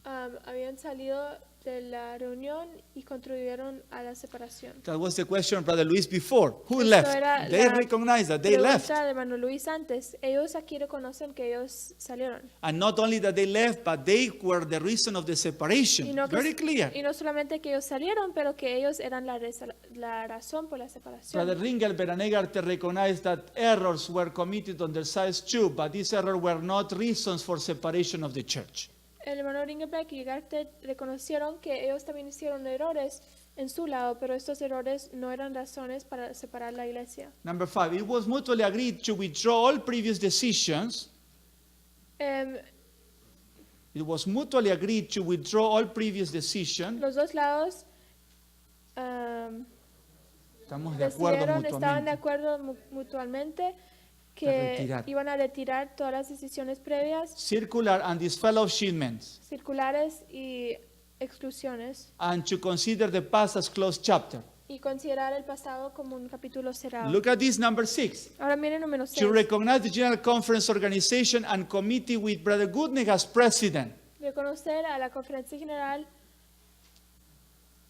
habían salido de la reunión y contribuyeron a la separación.
That was the question of Brother Luis before. Who
Esto
left?
era
They
la
recognized that they left.
Pregunta de hermano Luis antes. Ellos aquí reconocen que ellos salieron.
And not only that they left, but they were the reason of the
Y
separation.
no, que-
Very clear.
y no solamente que ellos salieron, pero que ellos eran la razón por la separación.
Brother Ringelberg and Egarter recognized that errors were committed on their sides too, but these errors were not reasons for separation of the church.
El hermano Ringelbeck y Garter reconocieron que ellos también hicieron errores en su lado, pero estos errores no eran razones para separar la iglesia.
Number 5, it was mutually agreed to withdraw all previous decisions.
Em,
It was mutually agreed to withdraw all previous decisions.
los dos lados
Estamos de acuerdo
estaban de
mutuamente.
acuerdo mutuamente
De
que
retirar.
iban a retirar todas las decisiones previas,
Circular and disfellowshipments,
circulares y exclusiones,
and to consider the past as closed chapter.
y considerar el pasado como un capítulo cerrado.
Look at this number 6.
Ahora miren número 6.
To recognize the General Conference organization and committee with Brother Goodnick as president.
Reconocer a la conferencia general,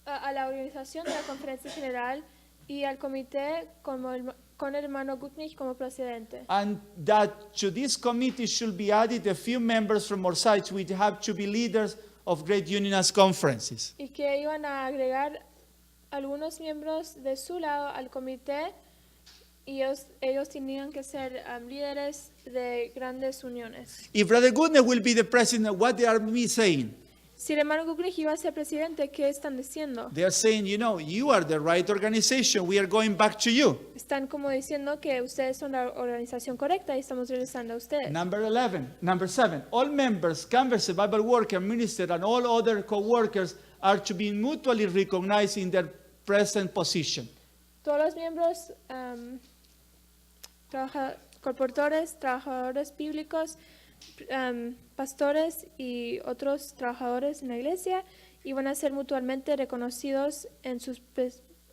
a la organización de la conferencia general y al comité con el hermano Gutnich como presidente.
And that to this committee should be added a few members from our sides which have to be leaders of great unionist conferences.
Y que iban a agregar algunos miembros de su lado al comité y ellos tenían que ser líderes de grandes uniones.
If Brother Goodnick will be the president, what they are me saying?
Si el hermano Gutnich iba a ser presidente, ¿qué están diciendo?
They are saying, you know, you are the right organization. We are going back to you.
Están como diciendo que ustedes son la organización correcta y estamos regresando a ustedes.
Number 7, all members, canvas, Bible worker, minister, and all other co-workers are to be mutually recognized in their present position.
Todos los miembros, colportores, trabajadores bíblicos, pastores y otros trabajadores en la iglesia iban a ser mutuamente reconocidos en sus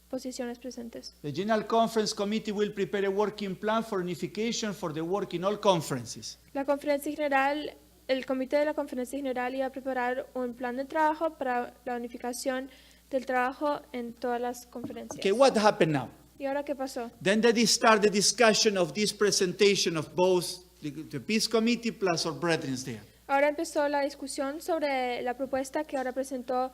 posiciones presentes.
The General Conference Committee will prepare a working plan for unification for the work in all conferences.
La conferencia general, el comité de la conferencia general iba a preparar un plan de trabajo para la unificación del trabajo en todas las conferencias.
Okay, what happened now?
¿Y ahora qué pasó?
Then they start the discussion of this presentation of both the Peace Committee plus our brethren there.
Ahora empezó la discusión sobre la propuesta que ahora presentó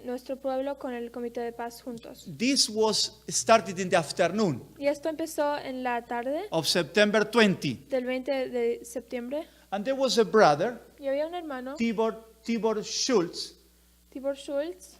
nuestro pueblo con el Comité de Paz juntos.
This was started in the afternoon
Y esto empezó en la tarde
of September 20.
del 20 de septiembre.
And there was a brother,
Y había un hermano,
Tibor Schultz,
Tibor Schultz,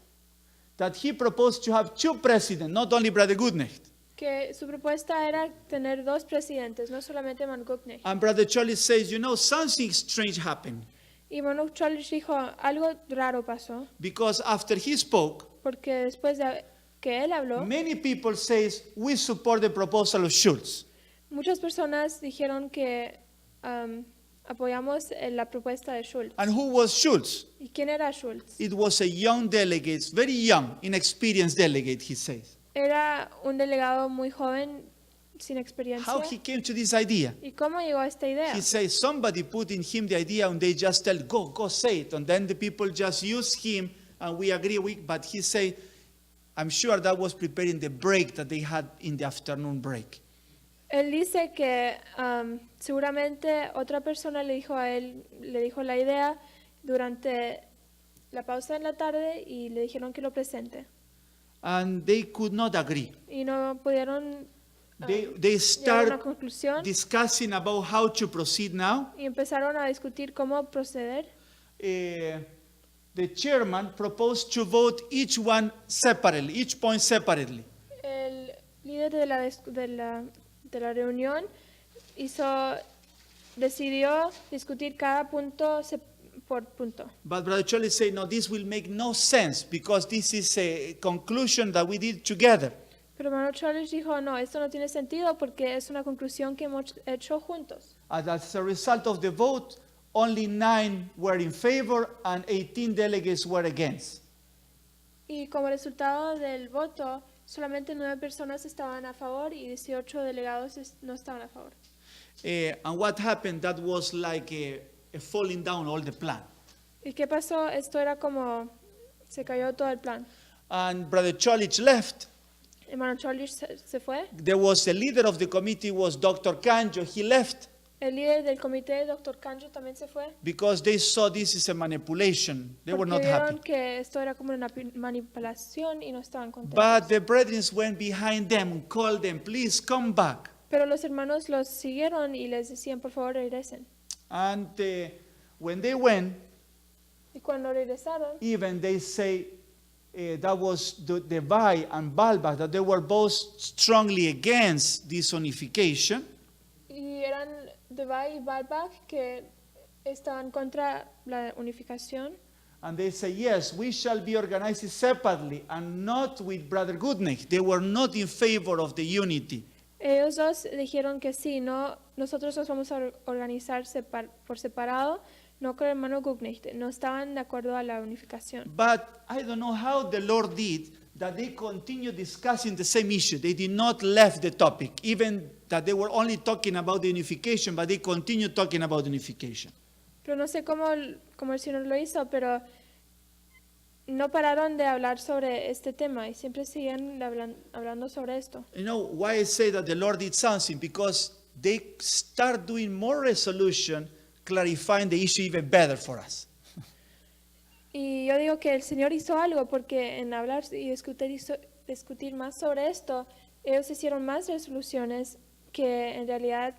that he proposed to have two presidents, not only Brother Goodnecht.
que su propuesta era tener dos presidentes, no solamente Manuknecht.
And Brother Charlie says, you know, something strange happened.
Y Manuknecht dijo, algo raro pasó,
Because after he spoke,
porque después de que él habló,
many people says, we support the proposal of Schultz.
muchas personas dijeron que apoyamos la propuesta de Schultz.
And who was Schultz?
¿Y quién era Schultz?
It was a young delegate, very young, inexperienced delegate, he says.
Era un delegado muy joven, sin experiencia.
How he came to this idea?
¿Y cómo llegó a esta idea?
He says somebody put in him the idea and they just tell, go say it. And then the people just use him and we agree with, but he say, I'm sure that was preparing the break that they had in the afternoon break.
Él dice que seguramente otra persona le dijo a él, le dijo la idea durante la pausa en la tarde y le dijeron que lo presente.
And they could not agree.
Y no pudieron
They
llegar a una
start
conclusión
discussing about how to proceed now.
y empezaron a discutir cómo proceder.
The chairman proposed to vote each one separately, each point separately.
El líder de la reunión decidió discutir cada punto por punto.
But Brother Charlie said, no, this will make no sense because this is a conclusion that we did together.
Pero Manuel Charles dijo, no, esto no tiene sentido porque es una conclusión que hemos hecho juntos.
And as a result of the vote, only 9 were in favor and 18 delegates were against.
Y como resultado del voto, solamente 9 personas estaban a favor y 18 delegados no estaban a favor.
And what happened, that was like a falling down all the plan.
¿Y qué pasó? Esto era como se cayó todo el plan.
And Brother Charlie left.
Hermano Charlie se fue.
There was the leader of the committee was Dr. Canjo. He left
El líder del comité, Dr. Canjo, también se fue.
because they saw this is a manipulation. They were
Porque
not
vieron
happy.
que esto era como una manipulación y no estaban contentos.
But the brethren went behind them and called them, please come back.
Pero los hermanos los siguieron y les decían, por favor, regresen.
And when they went,
Y cuando regresaron,
even they say that was the Bai and Balbas, that they were both strongly against this unification.
y eran Debay y Balbach que estaban contra la unificación.
And they say, yes, we shall be organized separately and not with Brother Goodnecht. They were not in favor of the unity.
Ellos dos dijeron que sí, no, nosotros nos vamos a organizar por separado, no con el hermano Gugnecht, no estaban de acuerdo a la unificación.
But I don't know how the Lord did that they continued discussing the same issue. They did not left the topic, even that they were only talking about the unification, but they continued talking about unification.
Pero no sé cómo el Señor lo hizo, pero no pararon de hablar sobre este tema y siempre siguen hablando sobre esto.
You know why I say that the Lord did something? Because they start doing more resolution, clarifying the issue even better for us.
Y yo digo que el Señor hizo algo porque en hablar y discutir más sobre esto, ellos hicieron más resoluciones que en realidad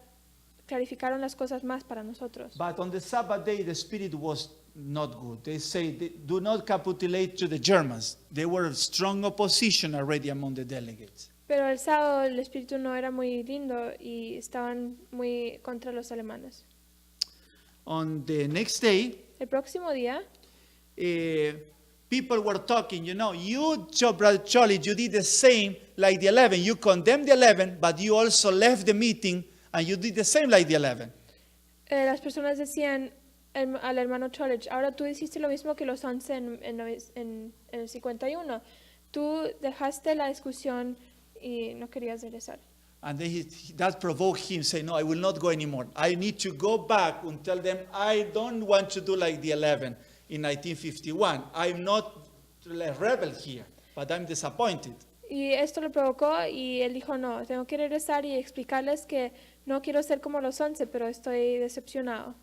clarificaron las cosas más para nosotros.
But on the Sabbath day, the spirit was not good. They say, do not capitulate to the Germans. They were a strong opposition already among the delegates.
Pero el sábado el espíritu no era muy lindo y estaban muy contra los alemanes.
On the next day,
El próximo día,
people were talking, you know, Brother Charlie, you did the same like the 11. You condemned the 11, but you also left the meeting and you did the same like the 11.
las personas decían al hermano Cholich, ahora tú hiciste lo mismo que los 11 en el 51, tú dejaste la discusión y no querías regresar.
And then that provoked him, saying, no, I will not go anymore. I need to go back and tell them I don't want to do like the 11 in 1951. I'm not a rebel here, but I'm disappointed.
Y esto lo provocó y él dijo, no, tengo que regresar y explicarles que no quiero ser como los 11, pero estoy decepcionado.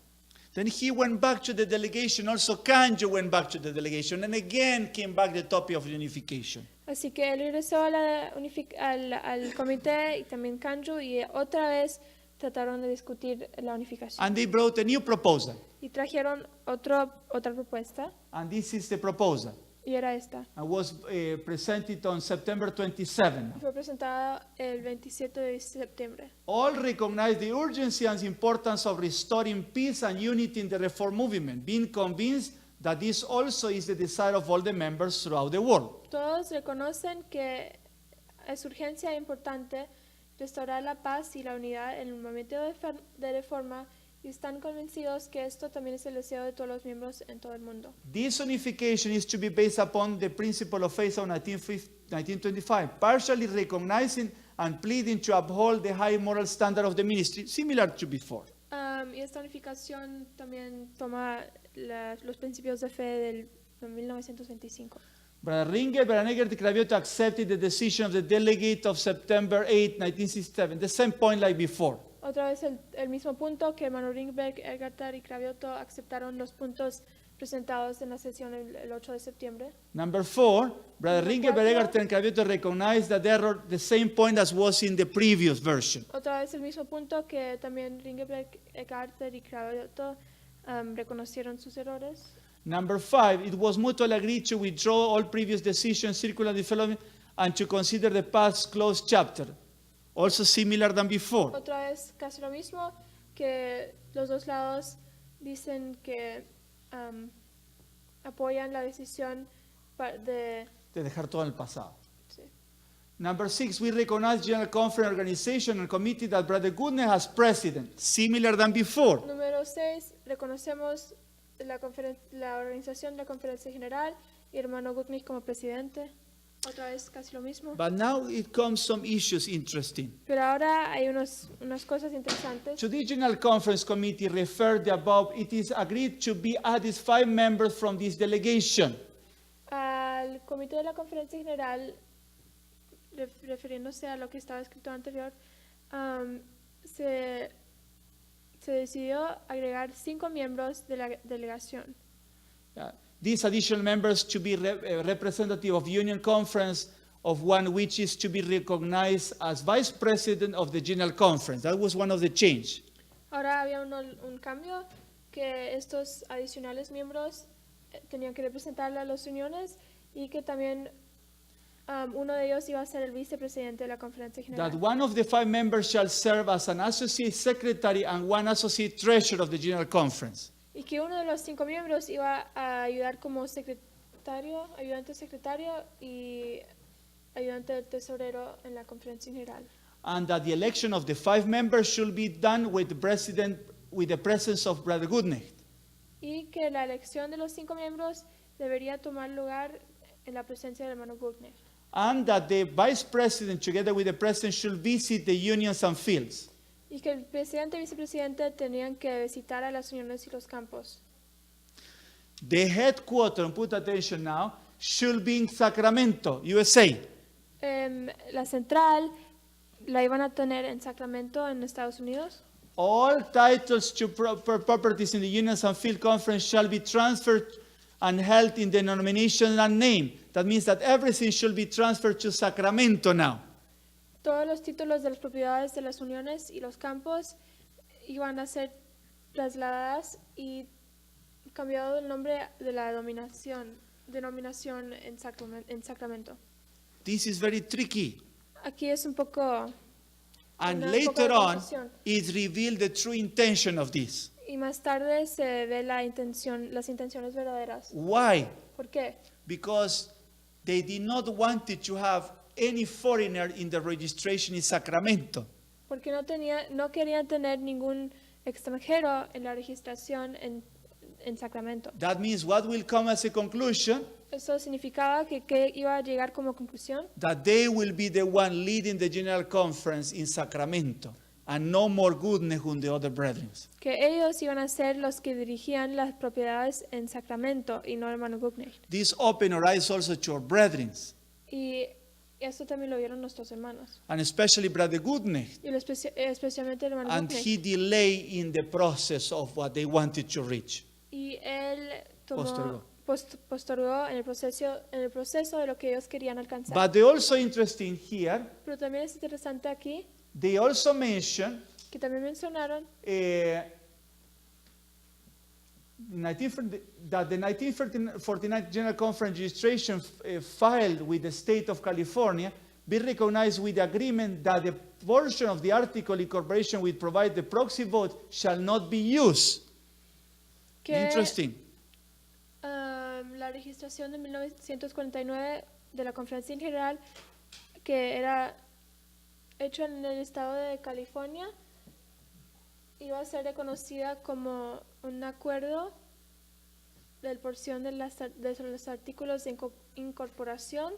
Then he went back to the delegation. Also, Kanjo went back to the delegation, and again came back the topic of unification.
Así que él regresó a al comité y también Kanju y otra vez trataron de discutir la unificación.
And they brought a new proposal.
Y trajeron otra propuesta
And this is the proposal.
y era esta.
And was presented on September 27.
Fue presentada el 27 de septiembre.
All recognize the urgency and importance of restoring peace and unity in the reform movement, being convinced that this also is the desire of all the members throughout the world.
Todos reconocen que es urgencia e importante restaurar la paz y la unidad en el movimiento de reforma y están convencidos que esto también es el deseo de todos los miembros en todo el mundo.
This unification is to be based upon the principle of Faith of 1925, partially recognizing and pleading to uphold the high moral standard of the ministry, similar to before.
Y esta unificación también toma los principios de fe del 1925.
Brother Ringer, Brother Egert, Cravioto accepted the decision of the delegate of September 8, 1967, the same point like before.
Otra vez el mismo punto que hermano Ringberg, Egartar y Cravioto aceptaron los puntos presentados en la sesión el 8 de septiembre.
Number 4, Brother
Number
Ringer, Brother
4.
Egert, and Cravioto recognized that error, the same point as was in the previous version.
Otra vez el mismo punto que también Ringberg, Egartar y Cravioto reconocieron sus errores.
Number 5, it was mutually agreed to withdraw all previous decisions, circular development, and to consider the past closed chapter. Also similar than before.
Otra vez casi lo mismo que los dos lados dicen que apoyan la decisión de...
De dejar todo en el pasado.
Sí.
Number 6, we recognize General Conference organization and committee that Brother Goodness as president, similar than before.
Número 6, reconocemos la organización de la Conferencia General y hermano Gutnick como presidente. Otra vez casi lo mismo.
But now it comes some issues interesting.
Pero ahora hay unas cosas interesantes.
To the General Conference Committee referred the above, it is agreed to be added 5 members from this delegation.
Al comité de la Conferencia General, refiriéndose a lo que estaba escrito anterior, se decidió agregar 5 miembros de la delegación.
These additional members to be representative of Union Conference, of one which is to be recognized as Vice President of the General Conference. That was one of the change.
Ahora había un cambio que estos adicionales miembros tenían que representar a las uniones y que también uno de ellos iba a ser el vicepresidente de la Conferencia General.
That one of the 5 members shall serve as an associate secretary and one associate treasurer of the General Conference.
Y que uno de los 5 miembros iba a ayudar como ayudante secretario y ayudante del tesorero en la Conferencia General.
And that the election of the 5 members should be done with the presence of Brother Goodnight.
Y que la elección de los 5 miembros debería tomar lugar en la presencia del hermano Gutnick.
And that the vice president, together with the president, should visit the unions and fields.
Y que el presidente y vicepresidente tenían que visitar a las uniones y los campos.
The headquarters, and put attention now, should be in Sacramento, USA.
La central la iban a tener en Sacramento, en Estados Unidos.
All titles to properties in the unions and field conference shall be transferred and held in the denomination and name. That means that everything should be transferred to Sacramento now.
Todos los títulos de las propiedades de las uniones y los campos iban a ser trasladadas y cambiado el nombre de la denominación en Sacramento.
This is very tricky.
Aquí es un poco...
And
un poco de
later on,
confusión.
it revealed the true intention of this.
Y más tarde se ve las intenciones verdaderas.
Why?
¿Por qué?
Because they did not want to have any foreigner in the registration in Sacramento.
Porque no querían tener ningún extranjero en la registración en Sacramento.
That means what will come as a conclusion?
Eso significaba que iba a llegar como conclusión,
that they will be the one leading the General Conference in Sacramento, and no more goodness with the other brethren.
que ellos iban a ser los que dirigían las propiedades en Sacramento y no el hermano Gugney.
This opened our eyes also to our brethren,
Y esto también lo vieron nuestros hermanos,
and especially Brother Goodness.
y especialmente el hermano
And
Gugney.
he delayed in the process of what they wanted to reach.
Y él
Postergó.
postergó en el proceso de lo que ellos querían alcanzar.
But they also interesting here,
Pero también es interesante aquí
they also mention
que también mencionaron
that the 1949 General Conference registration filed with the state of California be recognized with the agreement that the portion of the article incorporation which provide the proxy vote shall not be used.
que
Interesting.
La registración de 1949 de la Conferencia en General, que era hecho en el estado de California, iba a ser reconocida como un acuerdo de porción de los artículos de incorporación,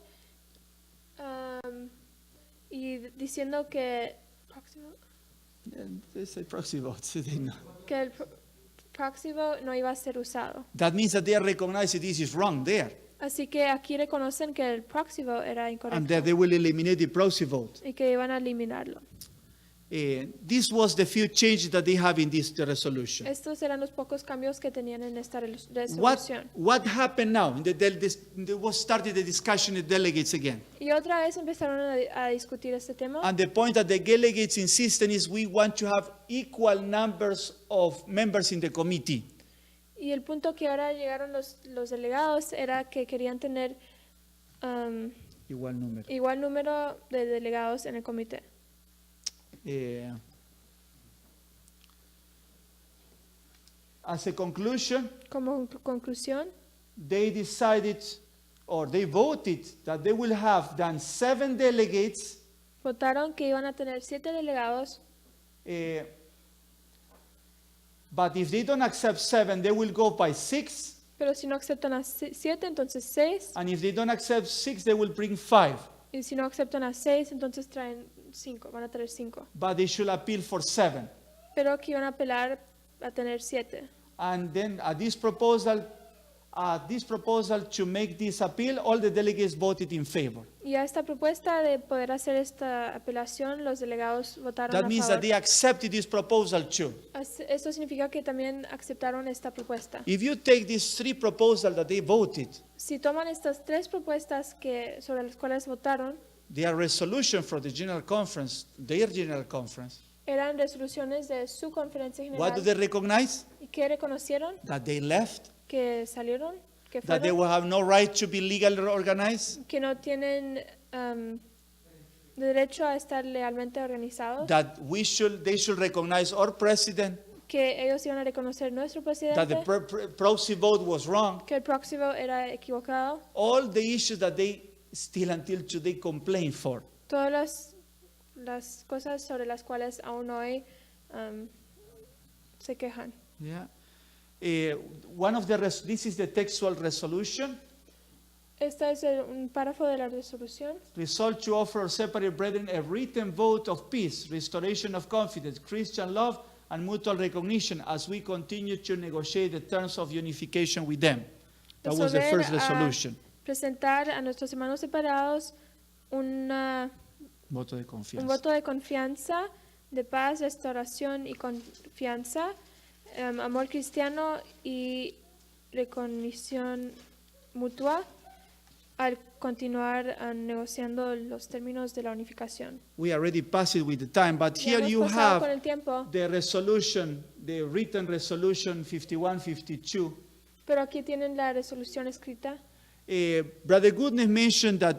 y diciendo que
They say proxy votes. They know.
que el proxy vote no iba a ser usado.
That means that they are recognizing this is wrong there,
Así que aquí reconocen que el proxy vote era
and
incorrecto
that they will eliminate the proxy vote.
y que iban a eliminarlo.
This was the few changes that they have in this resolution.
Estos eran los pocos cambios que tenían en esta
What,
resolución.
what happened now? They was started the discussion with delegates again.
Y otra vez empezaron a discutir este tema.
And the point that the delegates insisted is we want to have equal numbers of members in the committee.
Y el punto que ahora llegaron los delegados era que querían tener
Igual número.
igual número de delegados en el comité.
As a conclusion,
Como conclusión,
they decided or they voted that they will have then 7 delegates,
votaron que iban a tener 7 delegados,
but if they don't accept 7, they will go by 6,
pero si no aceptan a 7, entonces 6.
and if they don't accept 6, they will bring 5,
Y si no aceptan a 6, entonces traen 5, van a traer 5.
but they should appeal for 7.
Pero que iban a apelar a tener 7.
And then this proposal to make this appeal, all the delegates voted in favor.
Y a esta propuesta de poder hacer esta apelación, los delegados votaron
That
a
means that
favor.
they accepted this proposal too.
Esto significa que también aceptaron esta propuesta.
If you take these 3 proposals that they voted,
Si toman estas 3 propuestas sobre las cuales votaron,
they are resolution for the General Conference, their General Conference.
eran resoluciones de su conferencia
What do they
general.
recognize?
¿Y qué reconocieron?
That they left,
Que salieron, que
that they
fueron,
will have no right to be legally organized,
que no tienen derecho a estar legalmente organizados,
that they should recognize our president,
que ellos iban a reconocer nuestro
that the
presidente,
proxy vote was wrong.
que el próximo era equivocado.
All the issues that they still until today complain for.
Todas las cosas sobre las cuales aún hoy se quejan.
Yeah. This is the textual resolution.
Este es un párrafo de la resolución.
Resolve to offer our separate brethren a written vote of peace, restoration of confidence, Christian love, and mutual recognition as we continue to negotiate the terms of unification with them. That was the
Resolver
first resolution.
Presentar a nuestros hermanos separados un
Voto de confianza.
voto de confianza, de paz, restauración y confianza, amor cristiano y recognición mutua al continuar negociando los términos de la unificación.
We already passed it with the time, but
Ya
here
hemos
you
pasado con
have
el tiempo,
the resolution, the written resolution 51-52.
pero aquí tienen la resolución escrita.
Brother Goodness mentioned that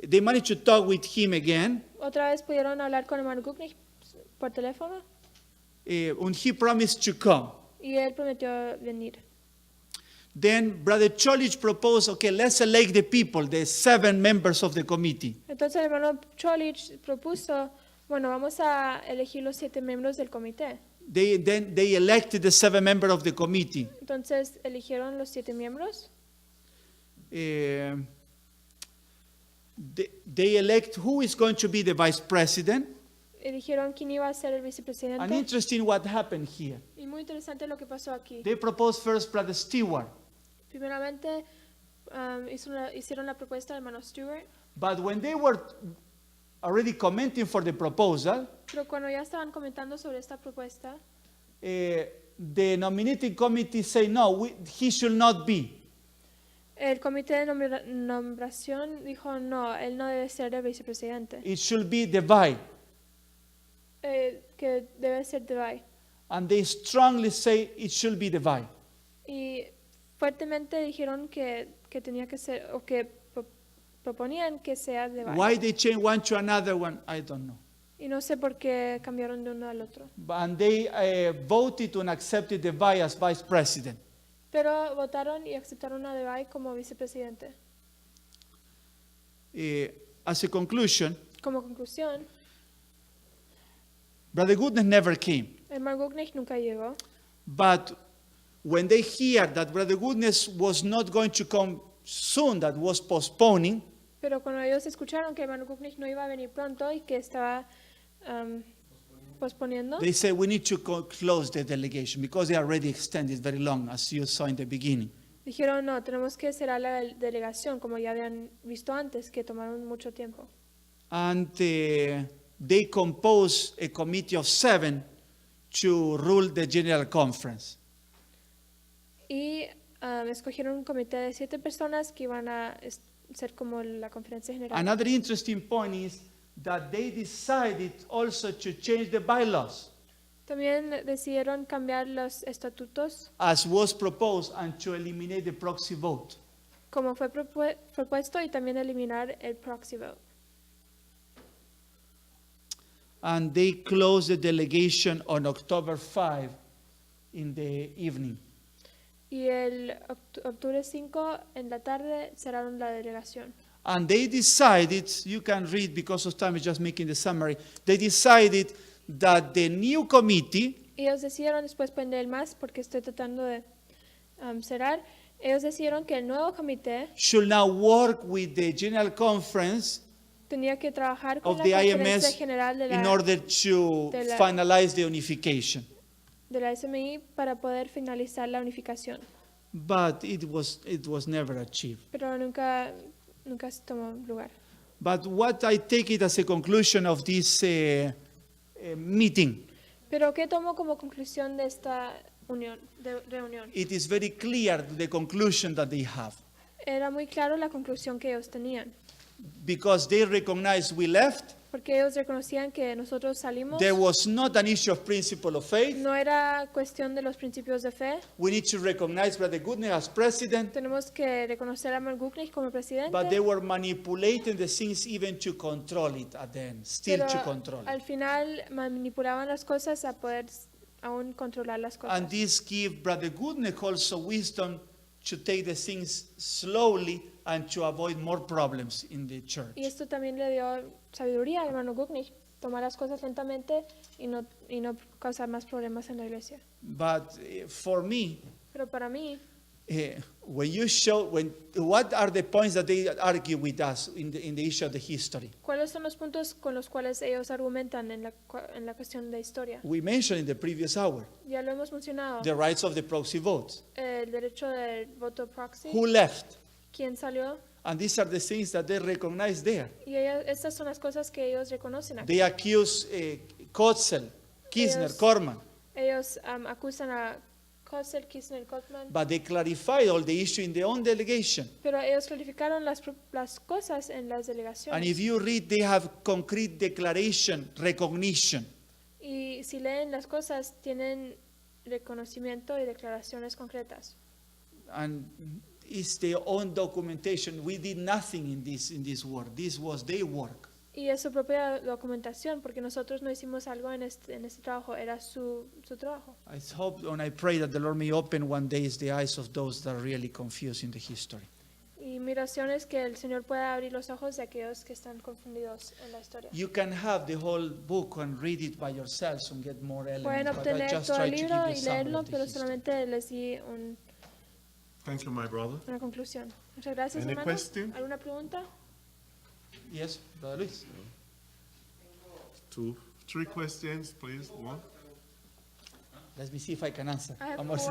they managed to talk with him again,
Otra vez pudieron hablar con el hermano Gugney por teléfono
and he promised to come.
y él prometió venir.
Then Brother Cholich proposed, okay, let's elect the people, the 7 members of the committee.
Entonces el hermano Cholich propuso, bueno, vamos a elegir los 7 miembros del comité.
Then they elected the 7 members of the committee.
Entonces eligieron los 7 miembros
they elect who is going to be the vice president.
Eligieron quién iba a ser el
And
vicepresidente.
interesting what happened here.
Y muy interesante lo que pasó aquí.
They proposed first Brother Stewart,
Primeramente, hicieron la propuesta del hermano Stewart,
but when they were already commenting for the proposal,
pero cuando ya estaban comentando sobre esta propuesta,
the nominating committee say no, he should not be.
el comité de nombración dijo no, él no debe ser el vicepresidente,
It should be the vice.
que debe ser Devay.
And they strongly say it should be the vice.
Y fuertemente dijeron que tenía que ser, o que proponían que sea Devay.
Why they change one to another one, I don't know.
Y no sé por qué cambiaron de uno al otro.
And they voted and accepted the vice as vice president.
Pero votaron y aceptaron a Devay como vicepresidente.
As a conclusion,
Como conclusión,
Brother Goodness never came.
el hermano Gugnich nunca llegó.
But when they hear that Brother Goodness was not going to come soon, that was postponing,
Pero cuando ellos escucharon que el hermano Gugnich no iba a venir pronto y que estaba posponiendo,
they said we need to close the delegation because they already extended very long, as you saw in the beginning.
dijeron no, tenemos que cerrar la delegación, como ya habían visto antes, que tomaron mucho tiempo.
And they composed a committee of 7 to rule the General Conference.
Y escogieron un comité de 7 personas que iban a ser como la conferencia general.
Another interesting point is that they decided also to change the bylaws
También decidieron cambiar los estatutos,
as was proposed and to eliminate the proxy vote.
como fue propuesto, y también eliminar el proxy vote.
And they closed the delegation on October 5 in the evening.
Y el octubre 5 en la tarde cerraron la delegación.
And they decided, you can read because of time, I'm just making the summary. They decided that the new committee
Y ellos decidieron, después pueden leer más porque estoy tratando de cerrar, ellos decidieron que el nuevo comité
should now work with the General Conference
tenía que trabajar con
of
la
the
conferencia
IMS
general de
in
la,
order to
de la-
finalize the unification.
SMI para poder finalizar la unificación.
But it was never achieved.
Pero nunca se tomó lugar.
But what I take it as a conclusion of this meeting,
Pero ¿qué tomo como conclusión de esta reunión?
it is very clear the conclusion that they have.
Era muy claro la conclusión que ellos tenían.
Because they recognize we left,
Porque ellos reconocían que nosotros salimos.
there was not an issue of principle of faith.
No era cuestión de los principios de fe.
We need to recognize Brother Goodness as president,
Tenemos que reconocer a Mark Gugnich como presidente.
but they were manipulating the things even to control it at the end, still
Pero
to control
al
it.
final manipulaban las cosas a poder aún controlar las cosas.
And this give Brother Goodness also wisdom to take the things slowly and to avoid more problems in the church.
Y esto también le dio sabiduría al hermano Gugnich, tomar las cosas lentamente y no causar más problemas en la iglesia.
But for me,
Pero para mí,
what are the points that they argue with us in the issue of the history?
¿cuáles son los puntos con los cuales ellos argumentan en la cuestión de historia?
We mentioned in the previous hour
Ya lo hemos mencionado.
the rights of the proxy votes.
El derecho del voto proxy.
Who left?
¿Quién salió?
And these are the things that they recognize there.
Y estas son las cosas que ellos reconocen aquí.
They accuse Kotzel, Kirchner,
Ellos-
Korman,
Ellos acusan a Kotzel, Kirchner, Gottman,
but they clarified all the issue in their own delegation.
pero ellos clarificaron las cosas en las
And
delegaciones.
if you read, they have concrete declaration, recognition.
Y si leen las cosas, tienen reconocimiento y declaraciones concretas.
And it's their own documentation. We did nothing in this work. This was their work.
Y es su propia documentación, porque nosotros no hicimos algo en este trabajo, era su trabajo.
I hope and I pray that the Lord may open one day the eyes of those that are really confused in the history.
Y mi oración es que el Señor pueda abrir los ojos de aquellos que están confundidos en la historia.
You can have the whole book and read it by yourselves and get more
Pueden
elements, but I
obtener
just
todo
try
el
to
libro
give you
y
some
leerlo,
of the
pero
history.
solamente les di
Thank you, my brother.
Una conclusión. Muchas gracias,
Any
hermanos.
question?
¿Alguna pregunta?
Yes, Brother Luis.
2, 3 questions, please. 1.
Let me see if I can answer.
I have
Vamos a ver si
four.